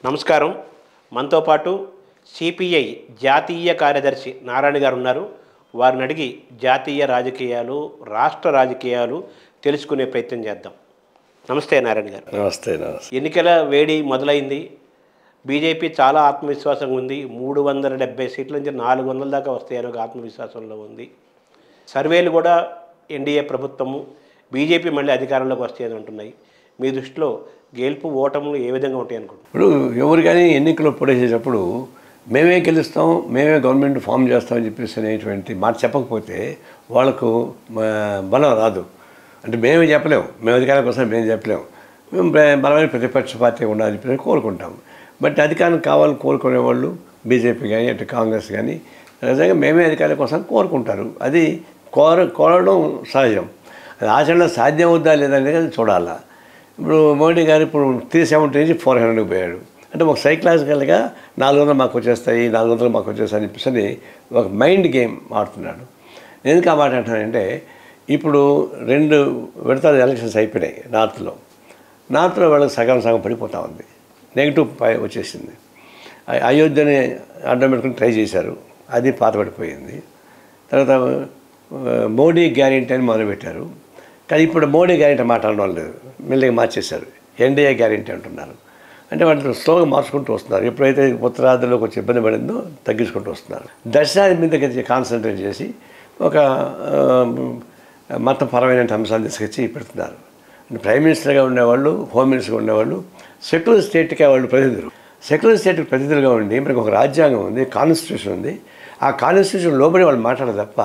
నమస్కారం. మనతో పాటు సిపిఐ జాతీయ కార్యదర్శి నారాయణ గారు ఉన్నారు. వారిని అడిగి జాతీయ రాజకీయాలు, రాష్ట్ర రాజకీయాలు తెలుసుకునే ప్రయత్నం చేద్దాం. నమస్తే నారాయణ గారు. నమస్తే. ఎన్నికల వేడి మొదలైంది. బీజేపీ చాలా ఆత్మవిశ్వాసంగా ఉంది. 370 సీట్ల నుంచి 400 దాకా వస్తాయని ఒక ఆత్మవిశ్వాసంలో ఉంది. సర్వేలు కూడా ఎన్డీఏ ప్రభుత్వము, బీజేపీ మళ్ళీ అధికారంలోకి వస్తాయని అంటున్నాయి. మీ దృష్టిలో గెలుపు ఓటములు ఏ విధంగా ఉంటాయి అనుకుంటున్నారు? ఇప్పుడు ఎవరు కానీ ఎన్నికల్లో పోటేసేటప్పుడు మేమే గెలుస్తాం, మేమే గవర్నమెంట్ ఫామ్ చేస్తామని చెప్పేసి అనేటువంటి మాట చెప్పకపోతే వాళ్ళకు బలం రాదు. అంటే మేమే చెప్పలేము, మేము అధికారం కోసం మేము చెప్పలేము. మేము బలమైన ప్రతిపక్ష పార్టీ ఉండాలని చెప్పి కోరుకుంటాం. బట్ అధికారం కావాలని కోరుకునే వాళ్ళు బీజేపీ కానీ అటు కాంగ్రెస్ కానీ నిజంగా మేమే అధికారం కోసం కోరుకుంటారు. అది కోరడం సహజం. అది ఆచరణ సాధ్యం అవుద్దా లేదనేది చూడాలా. ఇప్పుడు మోడీ గారు ఇప్పుడు 370 నుంచి 400కి పోయాడు. అంటే ఒక సైకలాజికల్గా 400 మాకు వచ్చేస్తాయి, 400 మాకు వచ్చేస్తాయి అని చెప్పేసి ఒక మైండ్ గేమ్ ఆడుతున్నాడు. ఎందుకు ఆ మాట అంటానంటే ఇప్పుడు 2 విడతల ఎలక్షన్స్ అయిపోయినాయి. నార్త్లో వాళ్ళకి సగం పడిపోతూ ఉంది, నెగిటివ్ వచ్చేసింది. అయోధ్యని అడ్డం పెట్టుకుని ట్రై చేశారు, అది పాతపడిపోయింది. తర్వాత మోడీ గ్యారెంటీ అని మొదలుపెట్టారు. కానీ ఇప్పుడు మోడీ గ్యారెంటీ మాట్లాడడం లేదు, మెల్లిగా మార్చేశారు. ఎన్డీఏ గ్యారెంటీ అంటున్నారు. అంటే వాళ్ళు స్లోగా మార్చుకుంటూ వస్తున్నారు. ఎప్పుడైతే ఉత్తరాదిలోకి వచ్చి ఇబ్బంది పడిందో తగ్గించుకుంటూ వస్తున్నారు. దర్శనాన్ని మీద కాన్సన్ట్రేట్ చేసి ఒక మతపరమైన అంశాలు తీసుకొచ్చి పెడుతున్నారు. ప్రైమ్ మినిస్టర్గా ఉండేవాళ్ళు, హోమ్ మినిస్టర్గా ఉండేవాళ్ళు సెక్యులర్ స్టేట్కి వాళ్ళు ప్రతినిధులు. సెక్యులర్ స్టేట్కి ప్రతినిధులుగా ఉండి మనకు ఒక రాజ్యాంగం ఉంది, కాన్స్టిట్యూషన్ ఉంది. ఆ కాన్స్టిట్యూషన్ లోబడి వాళ్ళు మాట్లాడదు తప్ప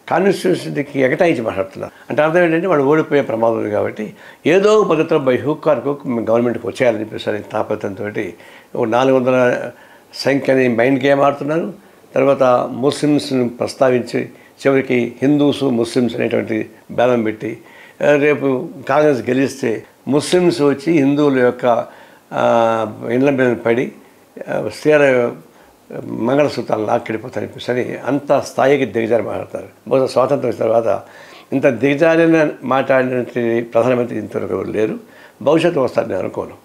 కాన్స్టిట్యూషన్కి ఎగటాయించి మాట్లాడుతున్నారు. అంటే అర్థం ఏంటంటే వాళ్ళు ఓడిపోయే ప్రమాదం ఉంది. కాబట్టి ఏదో పద్ధతిలో బై హుక్ ఆర్ క్రూక్ గవర్నమెంట్కి వచ్చేయాలని చెప్పేసి తాపత్రంతో 400 సంఖ్యని మైండ్ గేమ్ ఆడుతున్నారు. తర్వాత ముస్లిమ్స్ని ప్రస్తావించి చివరికి హిందూస్ ముస్లిమ్స్ అనేటువంటి భేదం పెట్టి రేపు కాంగ్రెస్ గెలిస్తే ముస్లిమ్స్ వచ్చి హిందువుల యొక్క ఇళ్ళ మీద పడి మంగళసూత్రాలు లాక్కెడిపోతారని చెప్పేసి అంత స్థాయికి దిగజారి మాట్లాడతారు. బహుశా స్వాతంత్రం వచ్చిన తర్వాత ఇంత దిగజారిన మాట్లాడినటువంటి ప్రధానమంత్రి ఇంతవరకు లేరు. భవిష్యత్తు వస్తారు నేను అనుకోను.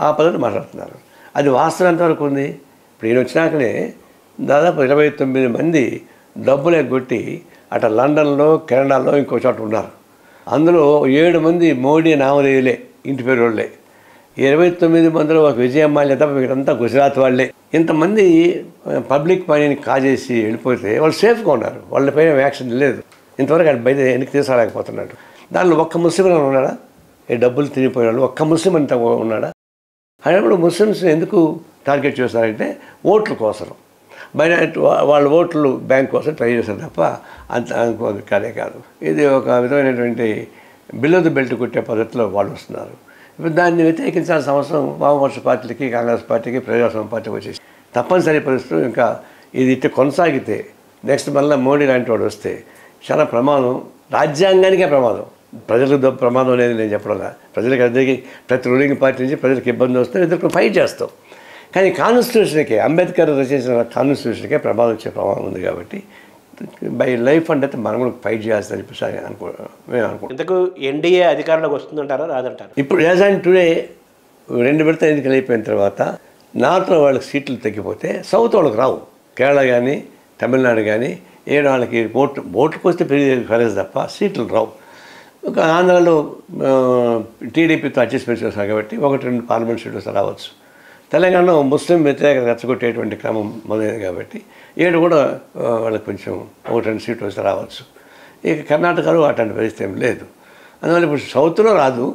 ఆ పద్ధతి మాట్లాడుతున్నారు. అది వాస్తవం ఎంతవరకు ఉంది? ఇప్పుడు ఈయన వచ్చినాకనే దాదాపు 29 మంది డబ్బులు ఎగ్గొట్టి అటు లండన్లో, కెనడాలో ఇంకో చోట ఉన్నారు. అందులో 7 మంది మోడీ నామధేయులే, ఇంటి పేరు వాళ్ళే. 29 మందిలో ఒక విజయమ్మాయిని తప్ప వీళ్ళంతా గుజరాత్ వాళ్ళే. ఇంతమంది పబ్లిక్ పనిని కాజేసి వెళ్ళిపోతే వాళ్ళు సేఫ్గా ఉన్నారు, వాళ్ళపైన యాక్షన్ లేదు. ఇంతవరకు ఆయన బయట ఎన్నిక తీసుకోలేకపోతున్నాడు. దానిలో ఒక్క ముస్లిం ఉన్నాడా? ఈ డబ్బులు తినిపోయిన వాళ్ళు ఒక్క ముస్లిం అంతా ఉన్నాడా? అయినప్పుడు ముస్లిమ్స్ ఎందుకు టార్గెట్ చేస్తారంటే ఓట్ల కోసం, బయట వాళ్ళ ఓట్లు బ్యాంక్ కోసం ట్రై చేస్తారు తప్ప అంత కాదే కాదు. ఇది ఒక విధమైనటువంటి బిలో ది బెల్ట్ కొట్టే పద్ధతిలో వాళ్ళు వస్తున్నారు. ఇప్పుడు దాన్ని వ్యతిరేకించాల్సిన అవసరం వామపక్ష పార్టీలకి, కాంగ్రెస్ పార్టీకి, ప్రజాస్వామ్య పార్టీకి వచ్చేసి తప్పనిసరి పరిస్థితులు. ఇంకా ఇది ఇట్లా కొనసాగితే నెక్స్ట్ మళ్ళీ మోడీ లాంటి వాడు వస్తే చాలా ప్రమాదం, రాజ్యాంగానికే ప్రమాదం. ప్రజలకు ప్రమాదం అనేది నేను చెప్పడం. ప్రజలకు అందరికీ ప్రతి రూలింగ్ పార్టీ నుంచి ప్రజలకు ఇబ్బంది వస్తే ఎదుర్కొని ఫైట్ చేస్తాం. కానీ కాన్స్టిట్యూషన్కే, అంబేద్కర్ రచించిన కాన్స్టిట్యూషన్కే ప్రమాదం వచ్చే ప్రమాదం ఉంది. కాబట్టి బై లైఫ్ అంటే మనం కూడా ఫైట్ చేయాల్సి చెప్పేసి మేము అనుకుంటాం. ఇంతకు ఎన్డీఏ అధికారంలోకి వస్తుందంటారా రాదంటారు? ఇప్పుడు యాజ్ అండ్ టుడే 2 విడత ఎన్నికలు అయిపోయిన తర్వాత నార్త్లో వాళ్ళకి సీట్లు తగ్గిపోతే సౌత్ వాళ్ళకి రావు. కేరళ కానీ తమిళనాడు కానీ వాళ్ళకి ఓట్లకు వస్తే పెరిగేది తప్ప సీట్లు రావు. ఒక ఆంధ్రాలో టీడీపీతో అడ్జస్ట్మెంట్ చేస్తారు కాబట్టి 1-2 పార్లమెంట్ సీట్లు రావచ్చు. తెలంగాణలో ముస్లిం వ్యతిరేకత రెచ్చగొట్టేటువంటి క్రమం మొదలైంది కాబట్టి 7 కూడా వాళ్ళకి కొంచెం 1-2 సీట్లు వస్తే రావచ్చు. ఇక కర్ణాటకలో అట్లాంటి పరిస్థితి ఏం లేదు. అందువల్ల ఇప్పుడు సౌత్లో రాదు,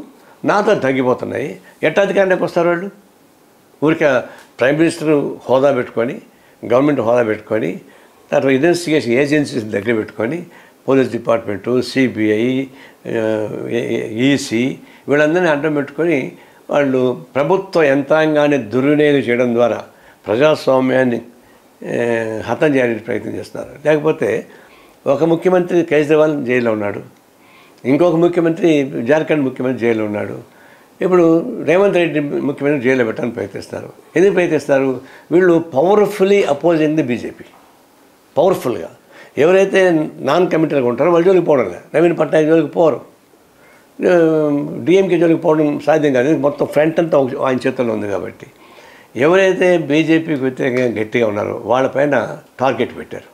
నాతో తగ్గిపోతున్నాయి. ఎట్లా అధికారంలోకి వస్తారు వాళ్ళు? ఊరికే ప్రైమ్ మినిస్టర్ హోదా పెట్టుకొని, గవర్నమెంట్ హోదా పెట్టుకొని, తర్వాత ఇన్వెస్టిగేషన్ ఏజెన్సీస్ దగ్గర పెట్టుకొని, పోలీస్ డిపార్ట్మెంటు, సిబిఐ, ఈసీ వీళ్ళందరినీ అడ్డం పెట్టుకొని వాళ్ళు ప్రభుత్వ యంత్రాంగాన్ని దుర్వినియోగం చేయడం ద్వారా ప్రజాస్వామ్యాన్ని హతం చేయడానికి ప్రయత్నం చేస్తున్నారు. లేకపోతే ఒక ముఖ్యమంత్రి కేజ్రీవాల్ జైల్లో ఉన్నాడు, ఇంకొక ముఖ్యమంత్రి జార్ఖండ్ ముఖ్యమంత్రి జైల్లో ఉన్నాడు. ఇప్పుడు రేవంత్ రెడ్డి ముఖ్యమంత్రి జైల్లో పెట్టడానికి ప్రయత్నిస్తారు. ఎందుకు ప్రయత్నిస్తారు? వీళ్ళు పవర్ఫుల్లీ అపోజింగ్ ది బీజేపీ. పవర్ఫుల్గా ఎవరైతే నాన్ కమిటెడ్గా ఉంటారో వాళ్ళ జోలికి పోవడం లేదు. నవీన్ పట్నాయక్ జోలికి పోరు, డిఎంకే జోలికి పోవడం సాధ్యం కాదు. మొత్తం ఫ్రంట్ అంతా ఆయన చేతుల్లో ఉంది కాబట్టి ఎవరైతే బీజేపీకి వ్యతిరేకంగా గట్టిగా ఉన్నారో వాళ్ళపైన టార్గెట్ పెట్టారు.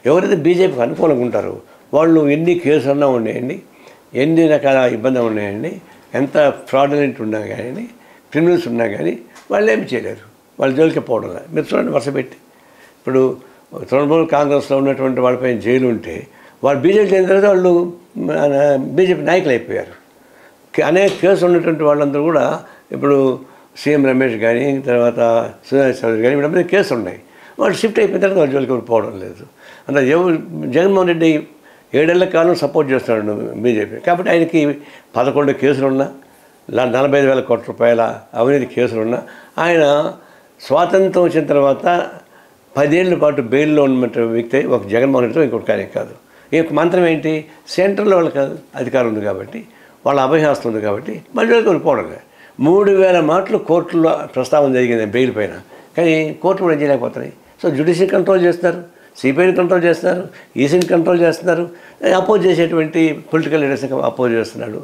ఎవరైతే బీజేపీకి అనుకూలంగా ఉంటారో వాళ్ళు ఎన్ని కేసులు ఉన్నాయండి, ఎన్ని రకాల ఇబ్బందులు ఉన్నాయండి, ఎంత ఫ్రాడులెంట్ ఉన్నా కానీ, క్రిమినల్స్ ఉన్నా కానీ వాళ్ళు ఏమి చేయలేరు. వాళ్ళ జోలికి పోవడం లేదు. మీరు చూడండి, వరుస పెట్టి ఇప్పుడు తృణమూల్ కాంగ్రెస్లో ఉన్నటువంటి వాళ్ళపైన జైలు ఉంటే వాళ్ళు బీజేపీ చేసిన తర్వాత వాళ్ళు బీజేపీ నాయకులు అయిపోయారు. అనేక కేసులు ఉన్నటువంటి వాళ్ళందరూ కూడా ఇప్పుడు సీఎం రమేష్ కానీ, తర్వాత సుధాకర్ చౌదరి కానీ, వీళ్ళ కేసులు ఉన్నాయి. వాళ్ళు షిఫ్ట్ అయిపోయిన తర్వాత వాళ్ళ జోలికి పోవడం లేదు. అంటే జగన్మోహన్ రెడ్డి 7 ఏళ్ల కాలం సపోర్ట్ చేస్తున్నాడు బీజేపీ. కాబట్టి ఆయనకి 11 కేసులున్నా, 45,000 కోట్ల రూపాయల అవినీతి కేసులున్నా, ఆయన స్వాతంత్రం వచ్చిన తర్వాత 10 ఏళ్ల పాటు బెయిల్లో ఉన్న వ్యక్తి ఒక జగన్మోహన్ రెడ్డితో ఇంకొక కార్యం కాదు. ఈ మంత్రం ఏంటి, సెంట్రల్లో వాళ్ళకి అధికారం ఉంది కాబట్టి, వాళ్ళ అభయహస్తం ఉంది కాబట్టి మళ్ళీ పోవడం లేదు. 3,000 మాటలు కోర్టులో ప్రస్తావన జరిగింది బెయిల్ పైన, కానీ కోర్టులు కూడా ఏం చేయలేకపోతున్నాయి. సో జ్యుడిషియల్ కంట్రోల్ చేస్తున్నారు, సిబిఐని కంట్రోల్ చేస్తున్నారు, ఈసీని కంట్రోల్ చేస్తున్నారు, అపోజ్ చేసేటువంటి పొలిటికల్ లీడర్స్ని అపోజ్ చేస్తున్నాడు,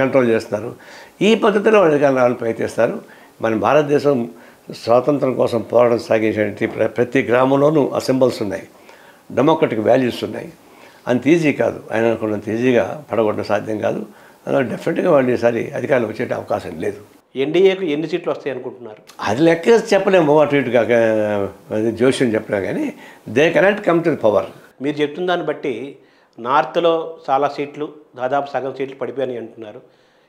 కంట్రోల్ చేస్తున్నారు. ఈ పద్ధతిలో వాళ్ళు ప్రయత్నిస్తారు. మన భారతదేశం స్వాతంత్రం కోసం పోరాటం సాగించేటువంటి ప్రతి గ్రామంలోనూ అసెంబల్స్ ఉన్నాయి, డెమోక్రటిక్ వాల్యూస్ ఉన్నాయి. అంత ఈజీ కాదు, ఆయన అనుకున్నంత ఈజీగా పడగొట్టడం సాధ్యం కాదు. అందులో డెఫినెట్గా వాళ్ళు ఈసారి అధికారులు వచ్చే అవకాశం లేదు. ఎన్డీఏకు ఎన్ని సీట్లు వస్తాయి అనుకుంటున్నారు? అది లెక్క చెప్పలేము, అటు ఇటుగా జోష్యం చెప్పలేము, కానీ they cannot come to the power. మీరు చెప్తున్న దాన్ని బట్టి నార్త్లో చాలా సీట్లు, దాదాపు సగం సీట్లు పడిపోయాయని అంటున్నారు.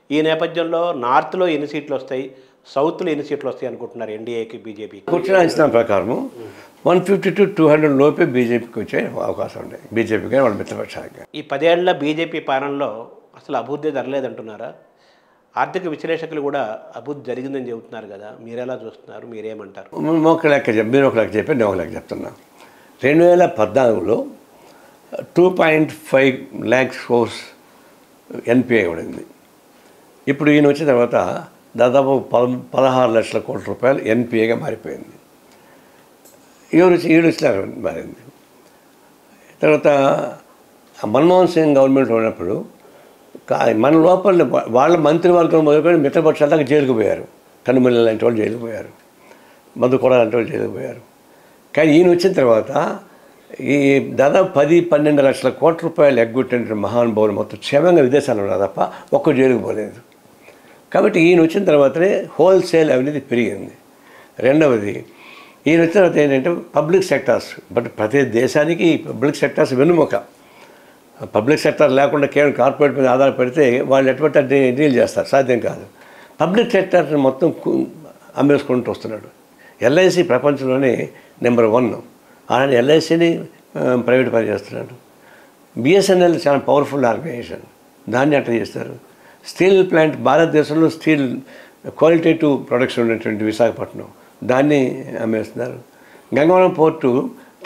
ఈ నేపథ్యంలో నార్త్లో ఎన్ని సీట్లు వస్తాయి, సౌత్లో ఎన్ని సీట్లు వస్తాయి అనుకుంటున్నారు ఎన్డీఏకి, బీజేపీకి? కూర్చున్న అంచనా ప్రకారం 150 to 200 లోపే బీజేపీకి వచ్చే అవకాశం ఉంది, బీజేపీకి వాళ్ళ మిత్రపక్షానికి. ఈ 10 ఏళ్ల బీజేపీ పాలనలో అసలు అభివృద్ధి జరగలేదంటున్నారా? ఆర్థిక విశ్లేషకులు కూడా అభివృద్ధి జరిగిందని చెబుతున్నారు కదా, మీరు ఎలా చూస్తున్నారు, మీరేమంటారు? ఒక లెక్క మీరు ఒక లెక్క చెప్పి నేను ఒక లెక్క చెప్తున్నా. 2014లో 2.5 lakhs crores ఎన్పిఐ పడింది. ఇప్పుడు ఈయన వచ్చిన తర్వాత దాదాపు 16 లక్షల కోట్ల రూపాయలు ఎన్పిఐగా మారిపోయింది. ఈడు వచ్చినారు మారింది. తర్వాత మన్మోహన్ సింగ్ గవర్నమెంట్ ఉన్నప్పుడు మన లోపల వాళ్ళ మంత్రివర్గం మొదలుకొని మిత్రపక్షాల దాకా జైలుకు పోయారు. కనుమల్లి లాంటి వాళ్ళు జైలుకు పోయారు, మధుకొడ లాంటి వాళ్ళు జైలుకు పోయారు. కానీ ఈయన వచ్చిన తర్వాత ఈ దాదాపు 10-12 లక్షల కోట్ల రూపాయలు ఎగ్గొట్టిన మహానుభావులు మొత్తం క్షేమంగా విదేశాల్లో ఉన్నారు తప్ప ఒక్క జైలుకు పోలేదు. కాబట్టి ఈయన వచ్చిన తర్వాతనే హోల్సేల్ అవినీతి పెరిగింది. రెండవది, ఈయన వచ్చిన తర్వాత ఏంటంటే పబ్లిక్ సెక్టార్స్, బట్ ప్రతి దేశానికి పబ్లిక్ సెక్టార్స్ వెన్నుముక. పబ్లిక్ సెక్టార్ లేకుండా కేవలం కార్పొరేట్ మీద ఆధారపడితే వాళ్ళు ఎటువంటి డీల్ చేస్తారు, సాధ్యం కాదు. పబ్లిక్ సెక్టార్ని మొత్తం అమ్మేసుకుంటూ వస్తున్నాడు. ఎల్ఐసి ప్రపంచంలోనే నెంబర్ 1. అలాంటి ఎల్ఐసిని ప్రైవేట్ పని చేస్తున్నాడు. బిఎస్ఎన్ఎల్ చాలా పవర్ఫుల్ ఆర్గనైజేషన్, దాన్ని అట్లా చేస్తారు. స్టీల్ ప్లాంట్, భారతదేశంలో స్టీల్ క్వాలిటేటివ్ ప్రొడక్షన్ ఉన్నటువంటి విశాఖపట్నం, దాన్ని అమ్మేస్తున్నారు. గంగవరం పోర్టు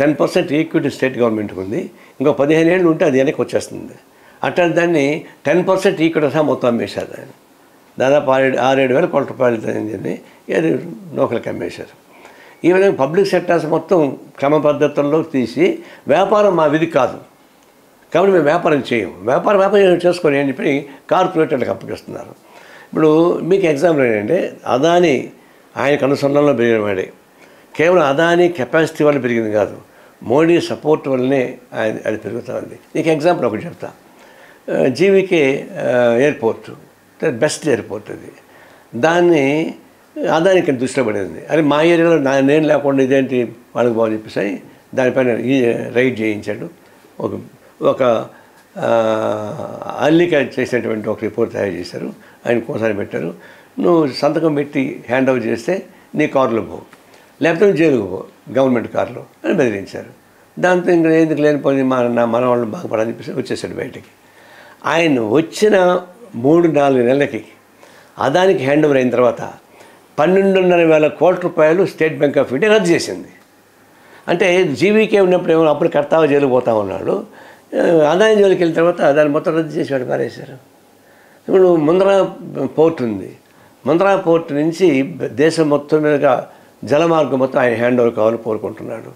10% ఈక్విటీ స్టేట్ గవర్నమెంట్కి ఉంది. ఇంకో 15 ఏళ్ళు ఉంటే అది వెనక్కి వచ్చేస్తుంది. అట్లా దాన్ని 10% ఈక్విటీ సహా మొత్తం అమ్మేశారు. ఆయన దాదాపు 6-7 వేల కోట్ల రూపాయలు చెప్పి అది లోకల్కి అమ్మేశారు. ఈ విధంగా పబ్లిక్ సెక్టార్స్ మొత్తం క్రమ పద్ధతుల్లో తీసి వ్యాపారం మా విధి కాదు కాబట్టి మేము వ్యాపారం చేయము, వ్యాపారం చేసుకొని అని చెప్పి కార్పొరేటర్లకు అప్పగిస్తున్నారు. ఇప్పుడు మీకు ఎగ్జాంపుల్ ఏంటంటే అదాని ఆయనకు అనుసంధానంలో పెరిగిన వాడే. కేవలం అదాని కెపాసిటీ వల్ల పెరిగింది కాదు, మోడీ సపోర్ట్ వల్లనే అది పెరుగుతూ ఉంది. నీకు ఎగ్జాంపుల్ ఒకటి చెప్తా. జీవీకే ఎయిర్పోర్ట్ బెస్ట్ ఎయిర్పోర్ట్ అది, దాన్ని అదానికి దృష్టిలో పడింది. అది మా ఏరియాలో నేను లేకుండా ఇదేంటి వాళ్ళకి బాగా చెప్పేసి దానిపైన రైడ్ చేయించాడు. ఒక అల్లిక చేసినటువంటి ఒక రిపోర్ట్ తయారు చేశారు, ఆయన కోసారి పెట్టారు. నువ్వు సంతకం పెట్టి హ్యాండ్ ఓవర్ చేస్తే నీ కారులో పో, లేకపోతే జైలుకు పో గవర్నమెంట్ కారులో అని బెదిరించారు. దాంతో ఇంకా ఎందుకు లేనిపోయింది మన వాళ్ళు బాగుపడని చెప్పేసి వచ్చేసాడు బయటికి. ఆయన వచ్చిన 3-4 నెలలకి అదానికి హ్యాండ్ ఓవర్ అయిన తర్వాత 12,500 కోట్ల రూపాయలు స్టేట్ బ్యాంక్ ఆఫ్ ఇండియా రద్దు చేసింది. అంటే జీవీకే ఉన్నప్పుడు ఏమో అప్పుడు కర్తావా జైలుకు పోతా ఉన్నాడు, అదాని జైలుకి వెళ్ళిన తర్వాత దాన్ని మొత్తం రద్దు చేసి వాడు పారేశారు. ఇప్పుడు ముంద్రా పోర్ట్ ఉంది, ముంద్రా పోర్ట్ నుంచి దేశం మొత్తం మీదుగా జలమార్గం మొత్తం ఆయన హ్యాండ్ ఓవర్ కావాలని కోరుకుంటున్నాడు.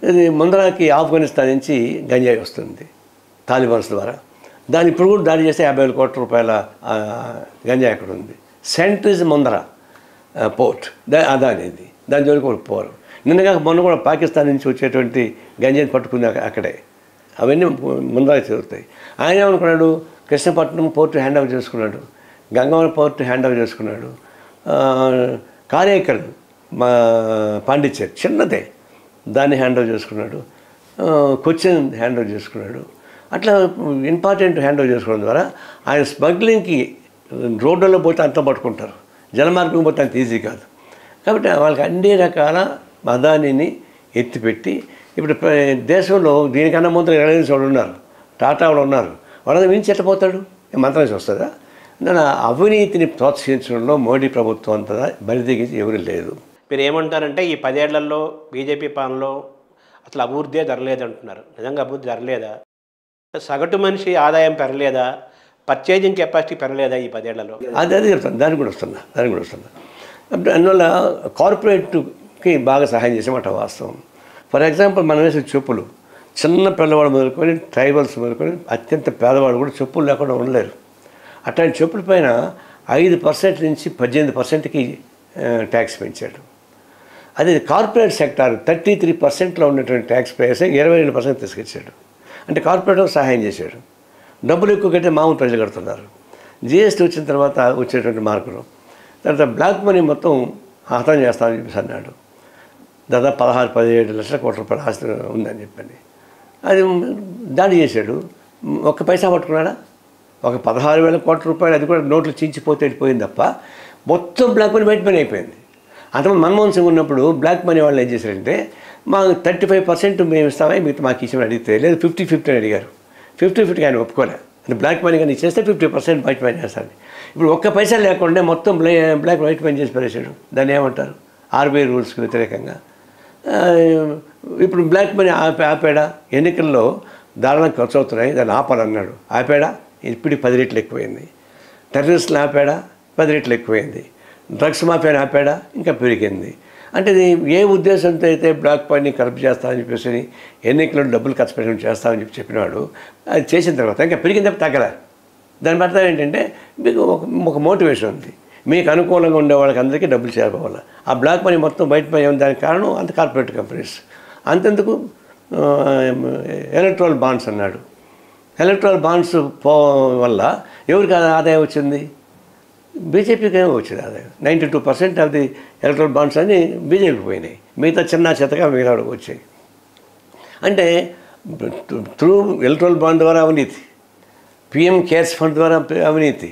ఇది ముంద్రాకి ఆఫ్ఘనిస్తాన్ నుంచి గంజాయి వస్తుంది తాలిబాన్స్ ద్వారా, దాన్ని ఇప్పుడు కూడా దాడి చేస్తే 50,000 కోట్ల రూపాయల గంజాయి అక్కడ ఉంది. సెంట్ ఇస్ ముంద్రా పోర్ట్ అదానిది. దాని జోలికి కూడా పోరు. నిన్నగా మొన్న కూడా పాకిస్తాన్ నుంచి వచ్చేటువంటి గంజాయిని పట్టుకుని అక్కడే అవన్నీ ముందర జరుగుతాయి. ఆయన ఏమనుకున్నాడు, కృష్ణపట్నం పోర్టు హ్యాండ్ ఓవర్ చేసుకున్నాడు, గంగవరం పోర్టు హ్యాండ్ ఓవర్ చేసుకున్నాడు, కారేకల్ మా పాండిచ్చేరి చిన్నదే దాన్ని హ్యాండ్ ఓవర్ చేసుకున్నాడు, కొచ్చిన్ హ్యాండ్ ఓవర్ చేసుకున్నాడు. అట్లా ఇంపార్టెంట్ హ్యాండ్ ఓవర్ చేసుకోవడం ద్వారా ఆయన స్మగ్లింగ్కి రోడ్లలో పోతే అంత పట్టుకుంటారు, జలమార్గం పోతే అంత ఈజీ కాదు. కాబట్టి వాళ్ళకి అన్ని రకాల అదానిని ఎత్తిపెట్టి ఇప్పుడు దేశంలో దీనికన్నా ముందు రిలయన్స్ వాళ్ళు ఉన్నారు, టాటా వాళ్ళు ఉన్నారు, వాళ్ళని మించి ఎట్టపోతాడు? మంత్రం వేసి వస్తుందా? దాని అవినీతిని ప్రోత్సహించడంలో మోడీ ప్రభుత్వం అంతగా బరిదిగించి ఎవరు లేదు. మీరు ఏమంటారంటే ఈ 10 ఏళ్లలో బీజేపీ పాలనలో అసలు అభివృద్ధి జరగలేదు అంటున్నారు. నిజంగా అభివృద్ధి జరగలేదా? సగటు మనిషి ఆదాయం పెరగలేదా? పర్చేజింగ్ కెపాసిటీ పెరగలేదా ఈ 10 ఏళ్లలో? అదే చెప్తాను, దానికి కూడా వస్తున్నా. అంటే అందువల్ల కార్పొరేట్కి బాగా సహాయం చేసేమాట వాస్తవం. ఫర్ ఎగ్జాంపుల్ మనం వేసే చెప్పులు చిన్న పిల్లవాడు మొదలుకొని ట్రైబల్స్ మొదలుకొని అత్యంత పేదవాడు కూడా చెప్పులు లేకుండా ఉండలేరు. అట్లాంటి చెప్పుల పైన 5% నుంచి 18%కి ట్యాక్స్ పెంచాడు. అది కార్పొరేట్ సెక్టార్ 33%లో ఉన్నటువంటి ట్యాక్స్ పేయర్స్ 22% తీసుకొచ్చాడు. అంటే కార్పొరేట్ సహాయం చేశాడు. డబ్బులు ఎక్కువ కట్టే మామూలు ప్రజలు కడుతున్నారు. జిఎస్టీ వచ్చిన తర్వాత వచ్చేటువంటి మార్పులు, తర్వాత బ్లాక్ మనీ మొత్తం హతం చేస్తామని చెప్పేసి అన్నాడు. దాదాపు 16-17 లక్షల కోట్ల రూపాయల ఆస్తి ఉందని చెప్పని అది దాడి చేశాడు. ఒక్క పైసా పట్టుకున్నాడా? ఒక 16,000 కోట్ల రూపాయలు అది కూడా నోట్లు చించిపోతే వెళ్ళిపోయింది తప్ప మొత్తం బ్లాక్ మనీ బయట పని అయిపోయింది. అంతమంది మన్మోహన్ సింగ్ ఉన్నప్పుడు బ్లాక్ మనీ వాళ్ళు ఏం చేశారంటే మాకు 35% మేము ఇస్తామని మీకు మాకు ఇచ్చి అడిగితే లేదు 50-50 అని అడిగారు. 50-50 ఆయన ఒప్పుకోలే. అంటే బ్లాక్ మనీ కానీ ఇచ్చేస్తే 50% బయట పని చేస్తాను. ఇప్పుడు ఒక్క పైసా లేకుండా మొత్తం బ్లాక్ వైట్ పని చేసి పడేసాడు. దాన్ని ఏమంటారు? ఆర్బీఐ రూల్స్కి వ్యతిరేకంగా. ఇప్పుడు బ్లాక్ మనీ ఆపాడా? ఎన్నికల్లో దారుణంగా ఖర్చు అవుతున్నాయి, దాన్ని ఆపాలన్నాడు, ఆపాడా? ఇప్పుడు 10 రెట్లు ఎక్కువైంది. టెర్రరిస్టులు ఆపాడా? 10 రెట్లు ఎక్కువైంది. డ్రగ్స్ మాఫియాని ఆపాడా? ఇంకా పెరిగింది. అంటే ఇది ఏ ఉద్దేశంతో అయితే బ్లాక్ మనీ కరప్ట్ చేస్తామని చెప్పేసి ఎన్నికల్లో డబ్బులు ఖర్చు పెట్టడం చేస్తామని చెప్పినాడు. అది చేసిన తర్వాత ఇంకా పెరిగిన తప్ప తగ్గలే. దాని అర్థం ఏంటంటే మీకు ఒక మోటివేషన్ ఉంది, మీకు అనుకూలంగా ఉండే వాళ్ళకి అందరికీ డబ్బులు చేరుకోవాలి. ఆ బ్లాక్ మనీ మొత్తం బయట పని దానికి కారణం అంత కార్పొరేట్ కంపెనీస్. అంతెందుకు ఎలక్ట్రల్ బాండ్స్ అన్నాడు. ఎలక్ట్రల్ బాండ్స్ వల్ల ఎవరికి ఆదాయం వచ్చింది? బీజేపీకి ఏమో వచ్చింది ఆదాయం. 92% ఆఫ్ ది ఎలక్ట్రల్ బాండ్స్ అని బీజేపీకి పోయినాయి. మిగతా చిన్న చెత్తగా మిగతా వచ్చాయి. అంటే త్రూ ఎలక్ట్రల్ బాండ్ ద్వారా అవినీతి, పిఎం కేర్స్ ఫండ్ ద్వారా అవినీతి.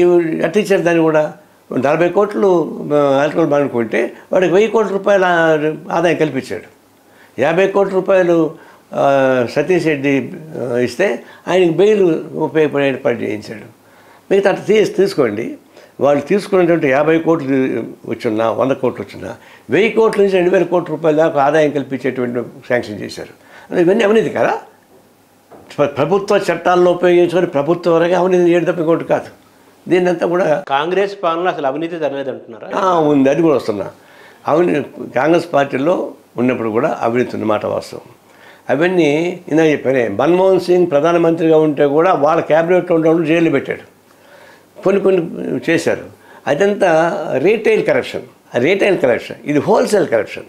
ఇవి అట్టించారు. దాన్ని కూడా 40 కోట్లు ఎలక్ట్రల్ బాండ్ కొంటే వాడికి 1000 కోట్ల రూపాయల ఆదాయం కల్పించాడు. 50 కోట్ల రూపాయలు సతీష్ రెడ్డి ఇస్తే ఆయనకి బెయిల్ ఉపయోగపడేటట్టు చేయించాడు. మిగతా అట్లా తీసుకోండి. వాళ్ళు తీసుకున్నటువంటి 50 కోట్లు వచ్చినా 100 కోట్లు వచ్చినా 1000 కోట్ల నుంచి 2000 కోట్ల రూపాయల దాకా ఆదాయం కల్పించేటువంటి శాంక్షన్ చేశారు. ఇవన్నీ అవినీతి కదా. ప్రభుత్వ చట్టాలను ఉపయోగించుకొని ప్రభుత్వ వరకు అవినీతి చేయడం తప్ప ఇంకోటి కాదు. దీన్నంతా కూడా కాంగ్రెస్ పాలన అసలు అవినీతి జరగలేదు అంటున్నారా? ఉంది, అది కూడా వస్తున్నా. కాంగ్రెస్ పార్టీలో ఉన్నప్పుడు కూడా అవినీతి ఉన్నమాట వాస్తవం. అవన్నీ ఇందాక చెప్పానే, మన్మోహన్ సింగ్ ప్రధానమంత్రిగా ఉంటే కూడా వాళ్ళ క్యాబినెట్లో ఉన్నప్పుడు జైలు పెట్టాడు. కొన్ని చేశారు. అదంతా రీటైల్ కరప్షన్. ఇది హోల్సేల్ కరప్షన్.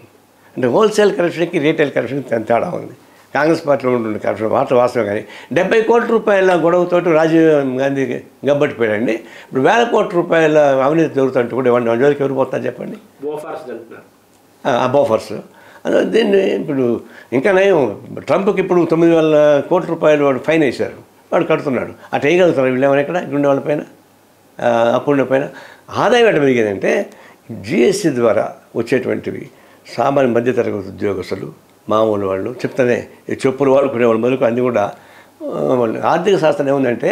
అంటే హోల్సేల్ కరప్షన్కి రీటైల్ కరప్షన్కి తేడా ఉంది. కాంగ్రెస్ పార్టీలో ఉంటుండే కరప్షన్ వాస్తవం. కానీ 70 కోట్ల రూపాయల గొడవతోటి రాజీవ్ గాంధీ గబ్బట్టిపోయాడండి. ఇప్పుడు 1000 కోట్ల రూపాయల అవినీతి జరుగుతుంటే కూడా ఇవ్వండి జోలికి ఎవరు పోతారు చెప్పండి? బోఫర్స్. దీన్ని ఇప్పుడు ఇంకా నయం, ట్రంప్కి ఇప్పుడు 9,000 కోట్ల రూపాయలు వాడు ఫైన్ వేశారు, వాడు కడుతున్నాడు. అటు వేయగలుగుతారు వీళ్ళు ఏమైనా ఇక్కడ ఉండే వాళ్ళపైన, అప్పుడున్న పైన. ఆదాయం ఎట్లా పెరిగేదంటే జిఎస్టీ ద్వారా వచ్చేటువంటివి సామాన్య మధ్యతరగతి ఉద్యోగస్తులు, మామూలు వాళ్ళు చెప్తానే ఈ చెప్పులు వాడుకునే వాళ్ళు మొదలుకు అన్నీ కూడా వాళ్ళు. ఆర్థిక శాస్త్రం ఏముందంటే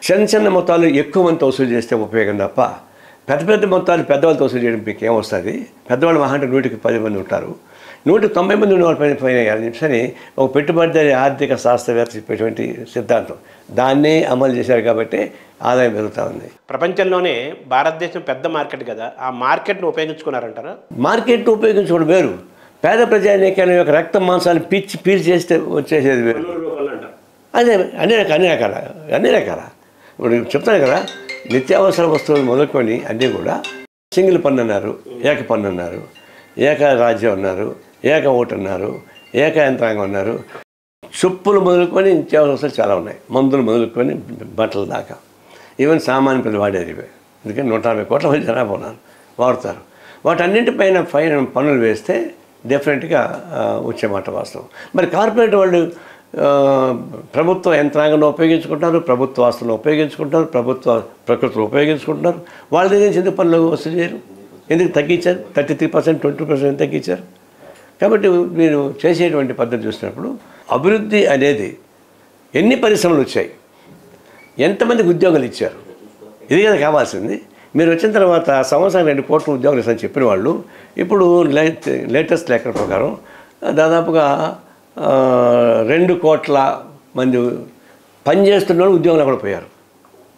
చిన్న మొత్తాలు ఎక్కువ మంది వసూలు చేస్తే ఉపయోగం తప్ప పెద్ద మొత్తాలు పెద్దవాళ్ళతో వసూలు చేయడం మీకు ఏమొస్తుంది? పెద్దవాళ్ళు మహా అంటే 100కి 10 మంది ఉంటారు, 190 మంది ఉన్న వాళ్ళ పైన అని చెప్పని ఒక పెట్టుబడిదారి ఆర్థిక శాస్త్రవేత్త చెప్పేటువంటి సిద్ధాంతం. దాన్నే అమలు చేశారు కాబట్టి ఆదాయం పెరుగుతూ ఉంది. ప్రపంచంలోనే భారతదేశం పెద్ద మార్కెట్ కదా, ఆ మార్కెట్ను ఉపయోగించుకున్నారంటారా? మార్కెట్ను ఉపయోగించుకోవడం వేరు, పేద ప్రజానీకాల యొక్క రక్త మాంసాలు పీల్ చేస్తే వచ్చేసేది వేరు. అదే అన్ని రకాల ఇప్పుడు చెప్తాను కదా, నిత్యావసర వస్తువులు మొదలుకొని అన్నీ కూడా సింగిల్ పన్ను అన్నారు, ఏక పన్ను అన్నారు. ఏక రాజ్యం అన్నారు, ఏక ఓటు అన్నారు, ఏక యంత్రాంగం అన్నారు. చెప్పులు మొదలుకొని నిత్యావసరాలు చాలా ఉన్నాయి, మందులు మొదలుకొని బట్టల దాకా. ఈవెన్ సామాన్య పిల్లలు వాడేది ఇవే. ఎందుకంటే 150 కోట్ల మంది జనాభా ఉన్నారు, వాడతారు. వాటన్నింటిపైన పన్నులు వేస్తే డెఫినెట్గా వచ్చే మాట వాస్తవం. మరి కార్పొరేట్ వాళ్ళు ప్రభుత్వ యంత్రాంగాన్ని ఉపయోగించుకుంటారు, ప్రభుత్వ ఆస్తులను ఉపయోగించుకుంటారు, ప్రభుత్వ ప్రకృతిని ఉపయోగించుకుంటున్నారు. వాళ్ళ దగ్గర నుంచి ఎందుకు పనులు వసూలు చేయరు? ఎందుకు తగ్గించారు? 33%, 20% తగ్గించారు. కాబట్టి మీరు చేసేటువంటి పద్ధతి చూసినప్పుడు అభివృద్ధి అనేది ఎన్ని పరిశ్రమలు వచ్చాయి, ఎంతమందికి ఉద్యోగాలు ఇచ్చారు, ఇది కదా కావాల్సింది. మీరు వచ్చిన తర్వాత సంవత్సరానికి 2 కోట్ల ఉద్యోగాలు ఇస్తారని చెప్పిన వాళ్ళు ఇప్పుడు లేటెస్ట్ లెక్కల ప్రకారం దాదాపుగా 2 కోట్ల మంది పనిచేస్తున్న వాళ్ళు ఉద్యోగాలు కూడా పోయారు.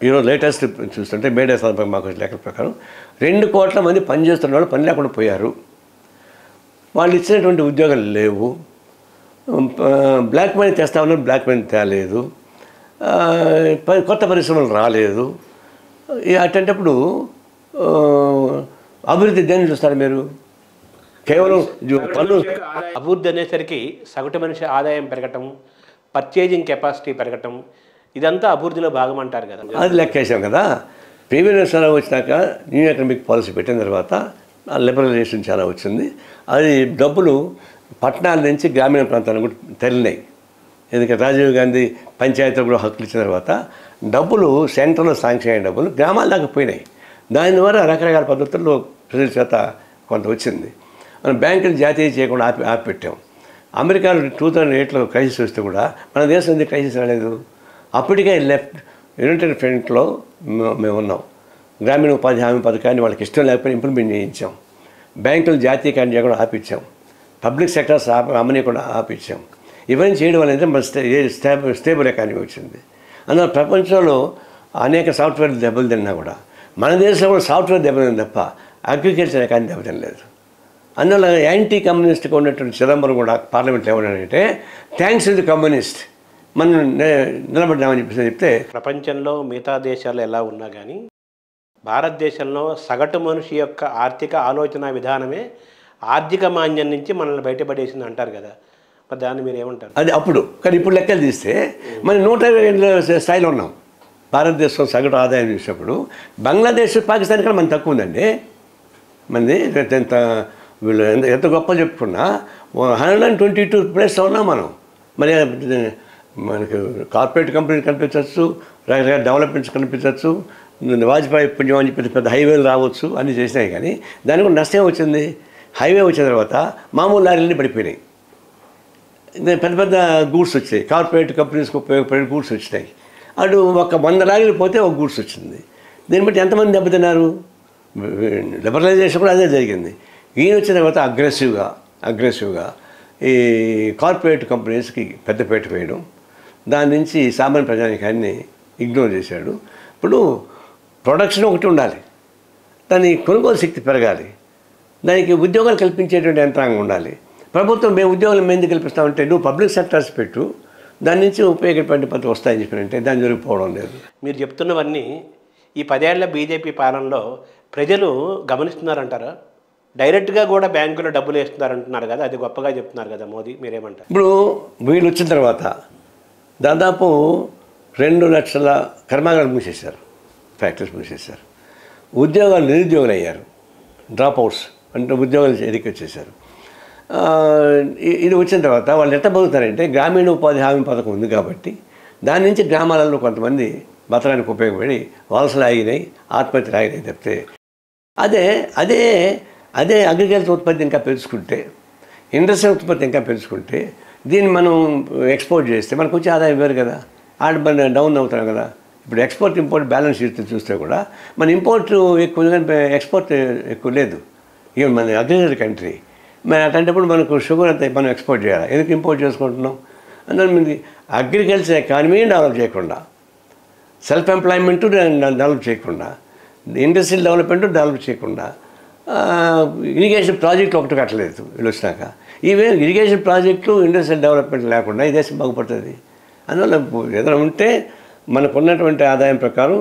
ఈరోజు లేటెస్ట్ చూస్తుంటే మేడే మాకు లెక్కల ప్రకారం 2 కోట్ల మంది పనిచేస్తున్న వాళ్ళు పని లేకుండా పోయారు. వాళ్ళు ఇచ్చినటువంటి ఉద్యోగాలు లేవు. బ్లాక్ మనీ తెస్తా ఉన్నారు, బ్లాక్ మనీ తేలేదు. కొత్త పరిశ్రమలు రాలేదు. అటువంటిప్పుడు అభివృద్ధి దేన్ని చూస్తారు మీరు? కేవలం పన్ను. అభివృద్ధి అనేసరికి సగటు మనిషి ఆదాయం పెరగటం, పర్చేజింగ్ కెపాసిటీ పెరగటం, ఇదంతా అభివృద్ధిలో భాగం అంటారు కదా. అది లెక్కేసాం కదా. ప్రీవియస్ వచ్చినాక న్యూ ఎకనామిక్ పాలసీ పెట్టిన తర్వాత లిబరలైజేషన్ చాలా వచ్చింది. అది డబ్బులు పట్టణాల నుంచి గ్రామీణ ప్రాంతాలకు కూడా తరలినాయి. ఎందుకంటే రాజీవ్ గాంధీ పంచాయతీలకు కూడా హక్కులు ఇచ్చిన తర్వాత డబ్బులు సెంట్రల్లో శాంక్షన్ అయిన డబ్బులు గ్రామాల దాకా పోయినాయి. దాని ద్వారా రకరకాల పద్ధతుల్లో ప్రజల చేత కొంత వచ్చింది. మనం బ్యాంకులు జాతీయ చేయకుండా ఆపిపెట్టాం. అమెరికాలో 2008లో క్రైసిస్ వస్తే కూడా మన దేశం ఎందుకు క్రైసిస్ రాలేదు? అప్పటికే యునైటెడ్ ఫ్రంట్లో మేము ఉన్నాం. గ్రామీణ ఉపాధి హామీ పథకాన్ని వాళ్ళకి ఇష్టం లేకపోయినా ఇంప్లిమెంట్ చేయించాం. బ్యాంకులు జాతీయకరణ చేయకుండా ఆపించాం. Public sectors అమ్మనీయకుండా ఆపించాం. ఇవన్నీ చేయడం వల్ల అయితే మన స్టేబుల్ ఎకానమీ వచ్చింది. అందువల్ల ప్రపంచంలో అనేక సాఫ్ట్వేర్ దెబ్బలు తిన్నా కూడా మన దేశంలో కూడా సాఫ్ట్వేర్ దెబ్బతింది తప్ప అగ్రికల్చర్ ఎకానమీ దెబ్బతినలేదు. అందువల్ల యాంటీ కమ్యూనిస్ట్గా ఉన్నటువంటి చిదంబరం కూడా పార్లమెంట్లో ఏమన్నాడంటే థ్యాంక్స్ టు ది కమ్యూనిస్ట్ మనం నిలబడ్డామని చెప్తే ప్రపంచంలో మిగతా దేశాలు ఎలా ఉన్నా కానీ భారతదేశంలో సగటు మనిషి యొక్క ఆర్థిక ఆలోచన విధానమే ఆర్థిక మాంద్యం నుంచి మనల్ని బయటపడేసింది అంటారు కదా. మరి దాన్ని మీరు ఏమంటారు? అది అప్పుడు. కానీ ఇప్పుడు లెక్కలు తీస్తే మనం 120 స్థాయిలో ఉన్నాం. భారతదేశం సగటు ఆదాయం చూసినప్పుడు బంగ్లాదేశ్, పాకిస్తాన్ కన్నా మన తక్కువ ఉందండి. మంది ఎంత వీళ్ళు ఎంత గొప్ప చెప్పుకున్నా 122 ప్లేస్లో ఉన్నాం మనం. మరి మనకి కార్పొరేట్ కంపెనీలు కనిపించవచ్చు, రకరకాల డెవలప్మెంట్స్ కనిపించవచ్చు, వాజ్పేయి పుణ్యం అని చెప్పి పెద్ద హైవేలు రావచ్చు, అన్నీ చేసినాయి. కానీ దానికి కూడా నష్టం వచ్చింది. హైవే వచ్చిన తర్వాత మామూలు లారీలన్నీ పడిపోయినాయి. పెద్ద పెద్ద గూడ్స్ వచ్చాయి, కార్పొరేట్ కంపెనీస్కి ఉపయోగపడే గూడ్స్ వచ్చినాయి. అటు ఒక 100 లారీలు పోతే ఒక గూడ్స్ వచ్చింది. దీన్ని బట్టి ఎంతమంది దెబ్బతిన్నారు? లిబరలైజేషన్ కూడా అదే జరిగింది. ఈయన వచ్చిన తర్వాత అగ్రెసివ్గా ఈ కార్పొరేట్ కంపెనీస్కి పెద్దపేట వేయడం, దాని నుంచి సామాన్య ప్రజానికాన్ని ఇగ్నోర్ చేశాడు. ఇప్పుడు ప్రొడక్షన్ ఒకటి ఉండాలి, దాని కొనుగోలు శక్తి పెరగాలి, దానికి ఉద్యోగాలు కల్పించేటువంటి యంత్రాంగం ఉండాలి. ప్రభుత్వం మేము ఉద్యోగాలు మేము కల్పిస్తామంటే నువ్వు పబ్లిక్ సెక్టర్స్ పెట్టు, దాని నుంచి ఉపయోగపడే పద్ధతి వస్తాయని చెప్పినంటే దాన్ని జరిగిపోవడం లేదు. మీరు చెప్తున్నవన్నీ ఈ 10 ఏళ్ల బీజేపీ పాలనలో ప్రజలు గమనిస్తున్నారంటారా? డైరెక్ట్గా కూడా బ్యాంకులో డబ్బులు వేస్తున్నారంటున్నారు కదా, అది గొప్పగా చెప్తున్నారు కదా మోదీ, మీరేమంటారు? ఇప్పుడు వీళ్ళు వచ్చిన తర్వాత దాదాపు 2 లక్షల కర్మాగారాలు మూసేశారు, ఫ్యాక్టరీస్ మూసేశారు. ఉద్యోగాలు నిరుద్యోగులు అయ్యారు, డ్రాప్ అవుట్స్ అంటే ఉద్యోగాలు ఎదికి వచ్చేసారు. ఇది వచ్చిన తర్వాత వాళ్ళు ఎట్లా బతుకుతారంటే గ్రామీణ ఉపాధి హామీ పథకం ఉంది కాబట్టి దాని నుంచి గ్రామాలలో కొంతమంది బతకడానికి ఉపయోగపడి వలసలు ఆగినాయి, ఆత్మహత్యలు ఆగినాయి తప్పితే అదే అగ్రికల్చర్ ఉత్పత్తి ఇంకా పెంచుకుంటే, ఇండస్ట్రియల్ ఉత్పత్తి ఇంకా పెంచుకుంటే, దీన్ని మనం ఎక్స్పోర్ట్ చేస్తే మనకు వచ్చే ఆదాయం వేరు కదా. మన డౌన్ అవుతాం కదా. ఇప్పుడు ఎక్స్పోర్ట్ ఇంపోర్ట్ బ్యాలెన్స్ షీట్ చూస్తే కూడా మన ఇంపోర్ట్ ఎక్కువ కానీ ఎక్స్పోర్ట్ ఎక్కువ లేదు. ఇక మన అగ్రికల్చర్ కంట్రీ. మరి అట్లాంటప్పుడు మనకు షుగర్ అంతా మనం ఎక్స్పోర్ట్ చేయాలి, ఎందుకు ఇంపోర్ట్ చేసుకుంటున్నాం? అందువల్ల మనకి అగ్రికల్చర్ ఎకానమీ డెవలప్ చేయకుండా, సెల్ఫ్ ఎంప్లాయ్మెంటు డెవలప్ చేయకుండా, ఇండస్ట్రియల్ డెవలప్మెంట్ డెవలప్ చేయకుండా, ఇరిగేషన్ ప్రాజెక్టులు ఒకటి కట్టలేదు వీళ్ళు వచ్చినాక. ఇవే ఇరిగేషన్ ప్రాజెక్టులు, ఇండస్ట్రియల్ డెవలప్మెంట్ లేకుండా ఈ దేశం బాగుపడుతుంది. అందువల్ల ఏదైనా ఉంటే మనకున్నటువంటి ఆదాయం ప్రకారం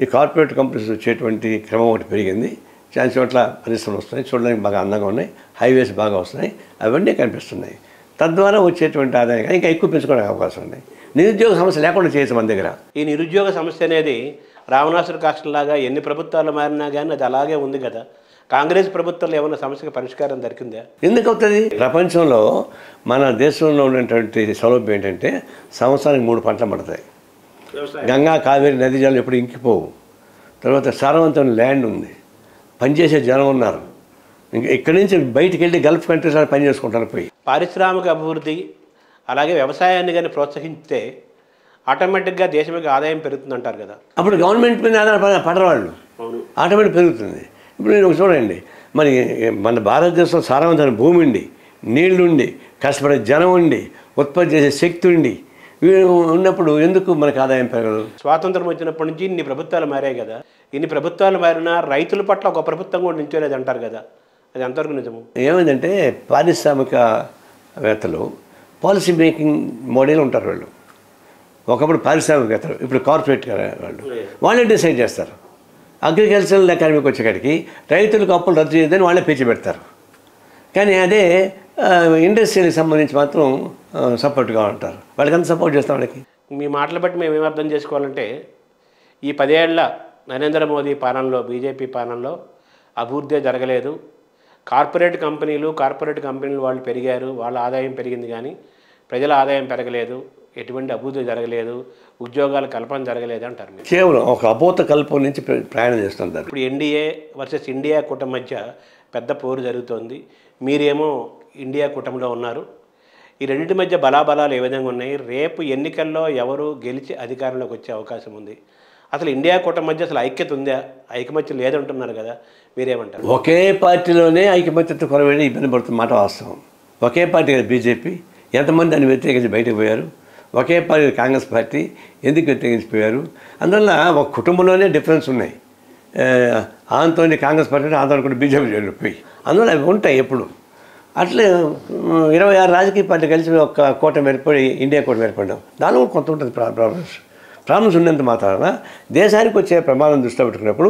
ఈ కార్పొరేట్ కంపెనీస్ వచ్చేటువంటి క్రమం ఒకటి పెరిగింది. చాలా చోట్ల పరిశ్రమలు వస్తున్నాయి, చూడడానికి బాగా అందంగా ఉన్నాయి, హైవేస్ బాగా వస్తున్నాయి, అవన్నీ కనిపిస్తున్నాయి. తద్వారా వచ్చేటువంటి ఆదాయం ఇంకా ఎక్కువ పెంచుకోవడానికి అవకాశం ఉంది. నిరుద్యోగ సమస్య లేకుండా చేయొచ్చు మన దగ్గర. ఈ నిరుద్యోగ సమస్య అనేది రావణాసుర కాష్టంలాగా ఎన్ని ప్రభుత్వాలు మారినా కానీ అది అలాగే ఉంది కదా. కాంగ్రెస్ ప్రభుత్వంలో ఏమైనా సమస్యకు పరిష్కారం దొరికిందా? ఎందుకు అవుతుంది? ప్రపంచంలో మన దేశంలో ఉన్నటువంటి సౌలభ్యం ఏంటంటే సంవత్సరానికి 3 పంటలు పడతాయి. గంగా కావేరి నదీ జలాలు ఎప్పుడు ఇంకిపోవు. తర్వాత సారవంతమైన ల్యాండ్ ఉంది, పనిచేసే జనం ఉన్నారు. ఇంకా ఇక్కడి నుంచి బయటికి వెళ్ళి గల్ఫ్ కంట్రీస్ పని చేసుకుంటారు పోయి. పారిశ్రామిక అభివృద్ధి అలాగే వ్యవసాయాన్ని కానీ ప్రోత్సహిస్తే ఆటోమేటిక్గా దేశంకి ఆదాయం పెరుగుతుందంటారు కదా. అప్పుడు గవర్నమెంట్ మీద పడరు వాళ్ళు, ఆటోమేటిక్ పెరుగుతుంది. ఇప్పుడు నేను చూడండి, మరి మన భారతదేశంలో సారవంతమైన భూమి ఉండి, నీళ్లుండి, కష్టపడే జనం ఉండి, ఉత్పత్తి చేసే శక్తి ఉండి ఉన్నప్పుడు ఎందుకు మనకు ఆదాయం పెరగదు? స్వాతంత్రం వచ్చినప్పటి నుంచి ఇన్ని ప్రభుత్వాలు మారాయి కదా. ఇన్ని ప్రభుత్వాలు మారినా రైతుల పట్ల ఒక ప్రభుత్వం కూడా నిల్చోలేదు అంటారు కదా. అది ఎంతవరకు నిజము? ఏమైందంటే పారిశ్రామికవేత్తలు పాలసీ మేకింగ్ మోడల్ ఉంటారు వాళ్ళు. ఒకప్పుడు పారిశ్రామికవేత్తలు, ఇప్పుడు కార్పొరేట్ వాళ్ళే డిసైడ్ చేస్తారు. అగ్రికల్చరల్ ఎకానమీకి వచ్చేకాడికి రైతులకు అప్పులు రద్దు చేయదని వాళ్ళే పేచి పెడతారు. కానీ అదే ఇండస్ట్రీకి సంబంధించి మాత్రం సపోర్ట్గా ఉంటారు. వాళ్ళకి అంత సపోర్ట్ చేస్తాం. వాళ్ళకి మీ మాటలు బట్టి మేము ఏం అర్థం చేసుకోవాలంటే ఈ 10 ఏళ్ల నరేంద్ర మోదీ పాలనలో, బీజేపీ పాలనలో అభివృద్ధి జరగలేదు. కార్పొరేట్ కంపెనీలు వాళ్ళు పెరిగారు, వాళ్ళ ఆదాయం పెరిగింది కానీ ప్రజల ఆదాయం పెరగలేదు, ఎటువంటి అభివృద్ధి జరగలేదు, ఉద్యోగాల కల్పన జరగలేదు అంటారు. కేవలం ఒక అపోత కల్పన నుంచి ప్రయాణం చేస్తుంటారు. ఇప్పుడు ఎన్డీఏ వర్సెస్ ఇండియా కూటమి మధ్య పెద్ద పోరు జరుగుతోంది. మీరేమో ఇండియా కూటమిలో ఉన్నారు. ఈ రెండింటి మధ్య బలాబలాలు ఏ విధంగా ఉన్నాయి? రేపు ఎన్నికల్లో ఎవరు గెలిచి అధికారంలోకి వచ్చే అవకాశం ఉంది? అసలు ఇండియా కూటమి మధ్య అసలు ఐక్యత ఉందా? ఐకమత్యం లేదంటున్నారు కదా, మీరేమంటారు? ఒకే పార్టీలోనే ఐకమత్యత కొరవేడి ఇబ్బంది పడుతున్న మాట వాస్తవం. ఒకే పార్టీ కదా బీజేపీ, ఎంతమంది దాన్ని వ్యతిరేకించి బయటకు పోయారు. ఒకే పార్టీ కాంగ్రెస్ పార్టీ ఎందుకు వ్యతిరేకించిపోయారు? అందువల్ల ఒక కుటుంబంలోనే డిఫరెన్స్ ఉన్నాయి. ఆంతోని కాంగ్రెస్ పార్టీ, ఆంతోని కూడా బీజేపీ పోయి, అందువల్ల అవి ఉంటాయి ఎప్పుడు. అట్లే 26 రాజకీయ పార్టీ కలిసి ఒక కూటమి ఏర్పడి ఇండియా కూటమి ఏర్పడ్డాం. దానిలో కొంత ఉంటుంది ప్రాబ్లమ్స్ ఉన్నంత మాత్రాన దేశానికి వచ్చే ప్రమాదం దృష్టిలో పెట్టుకున్నప్పుడు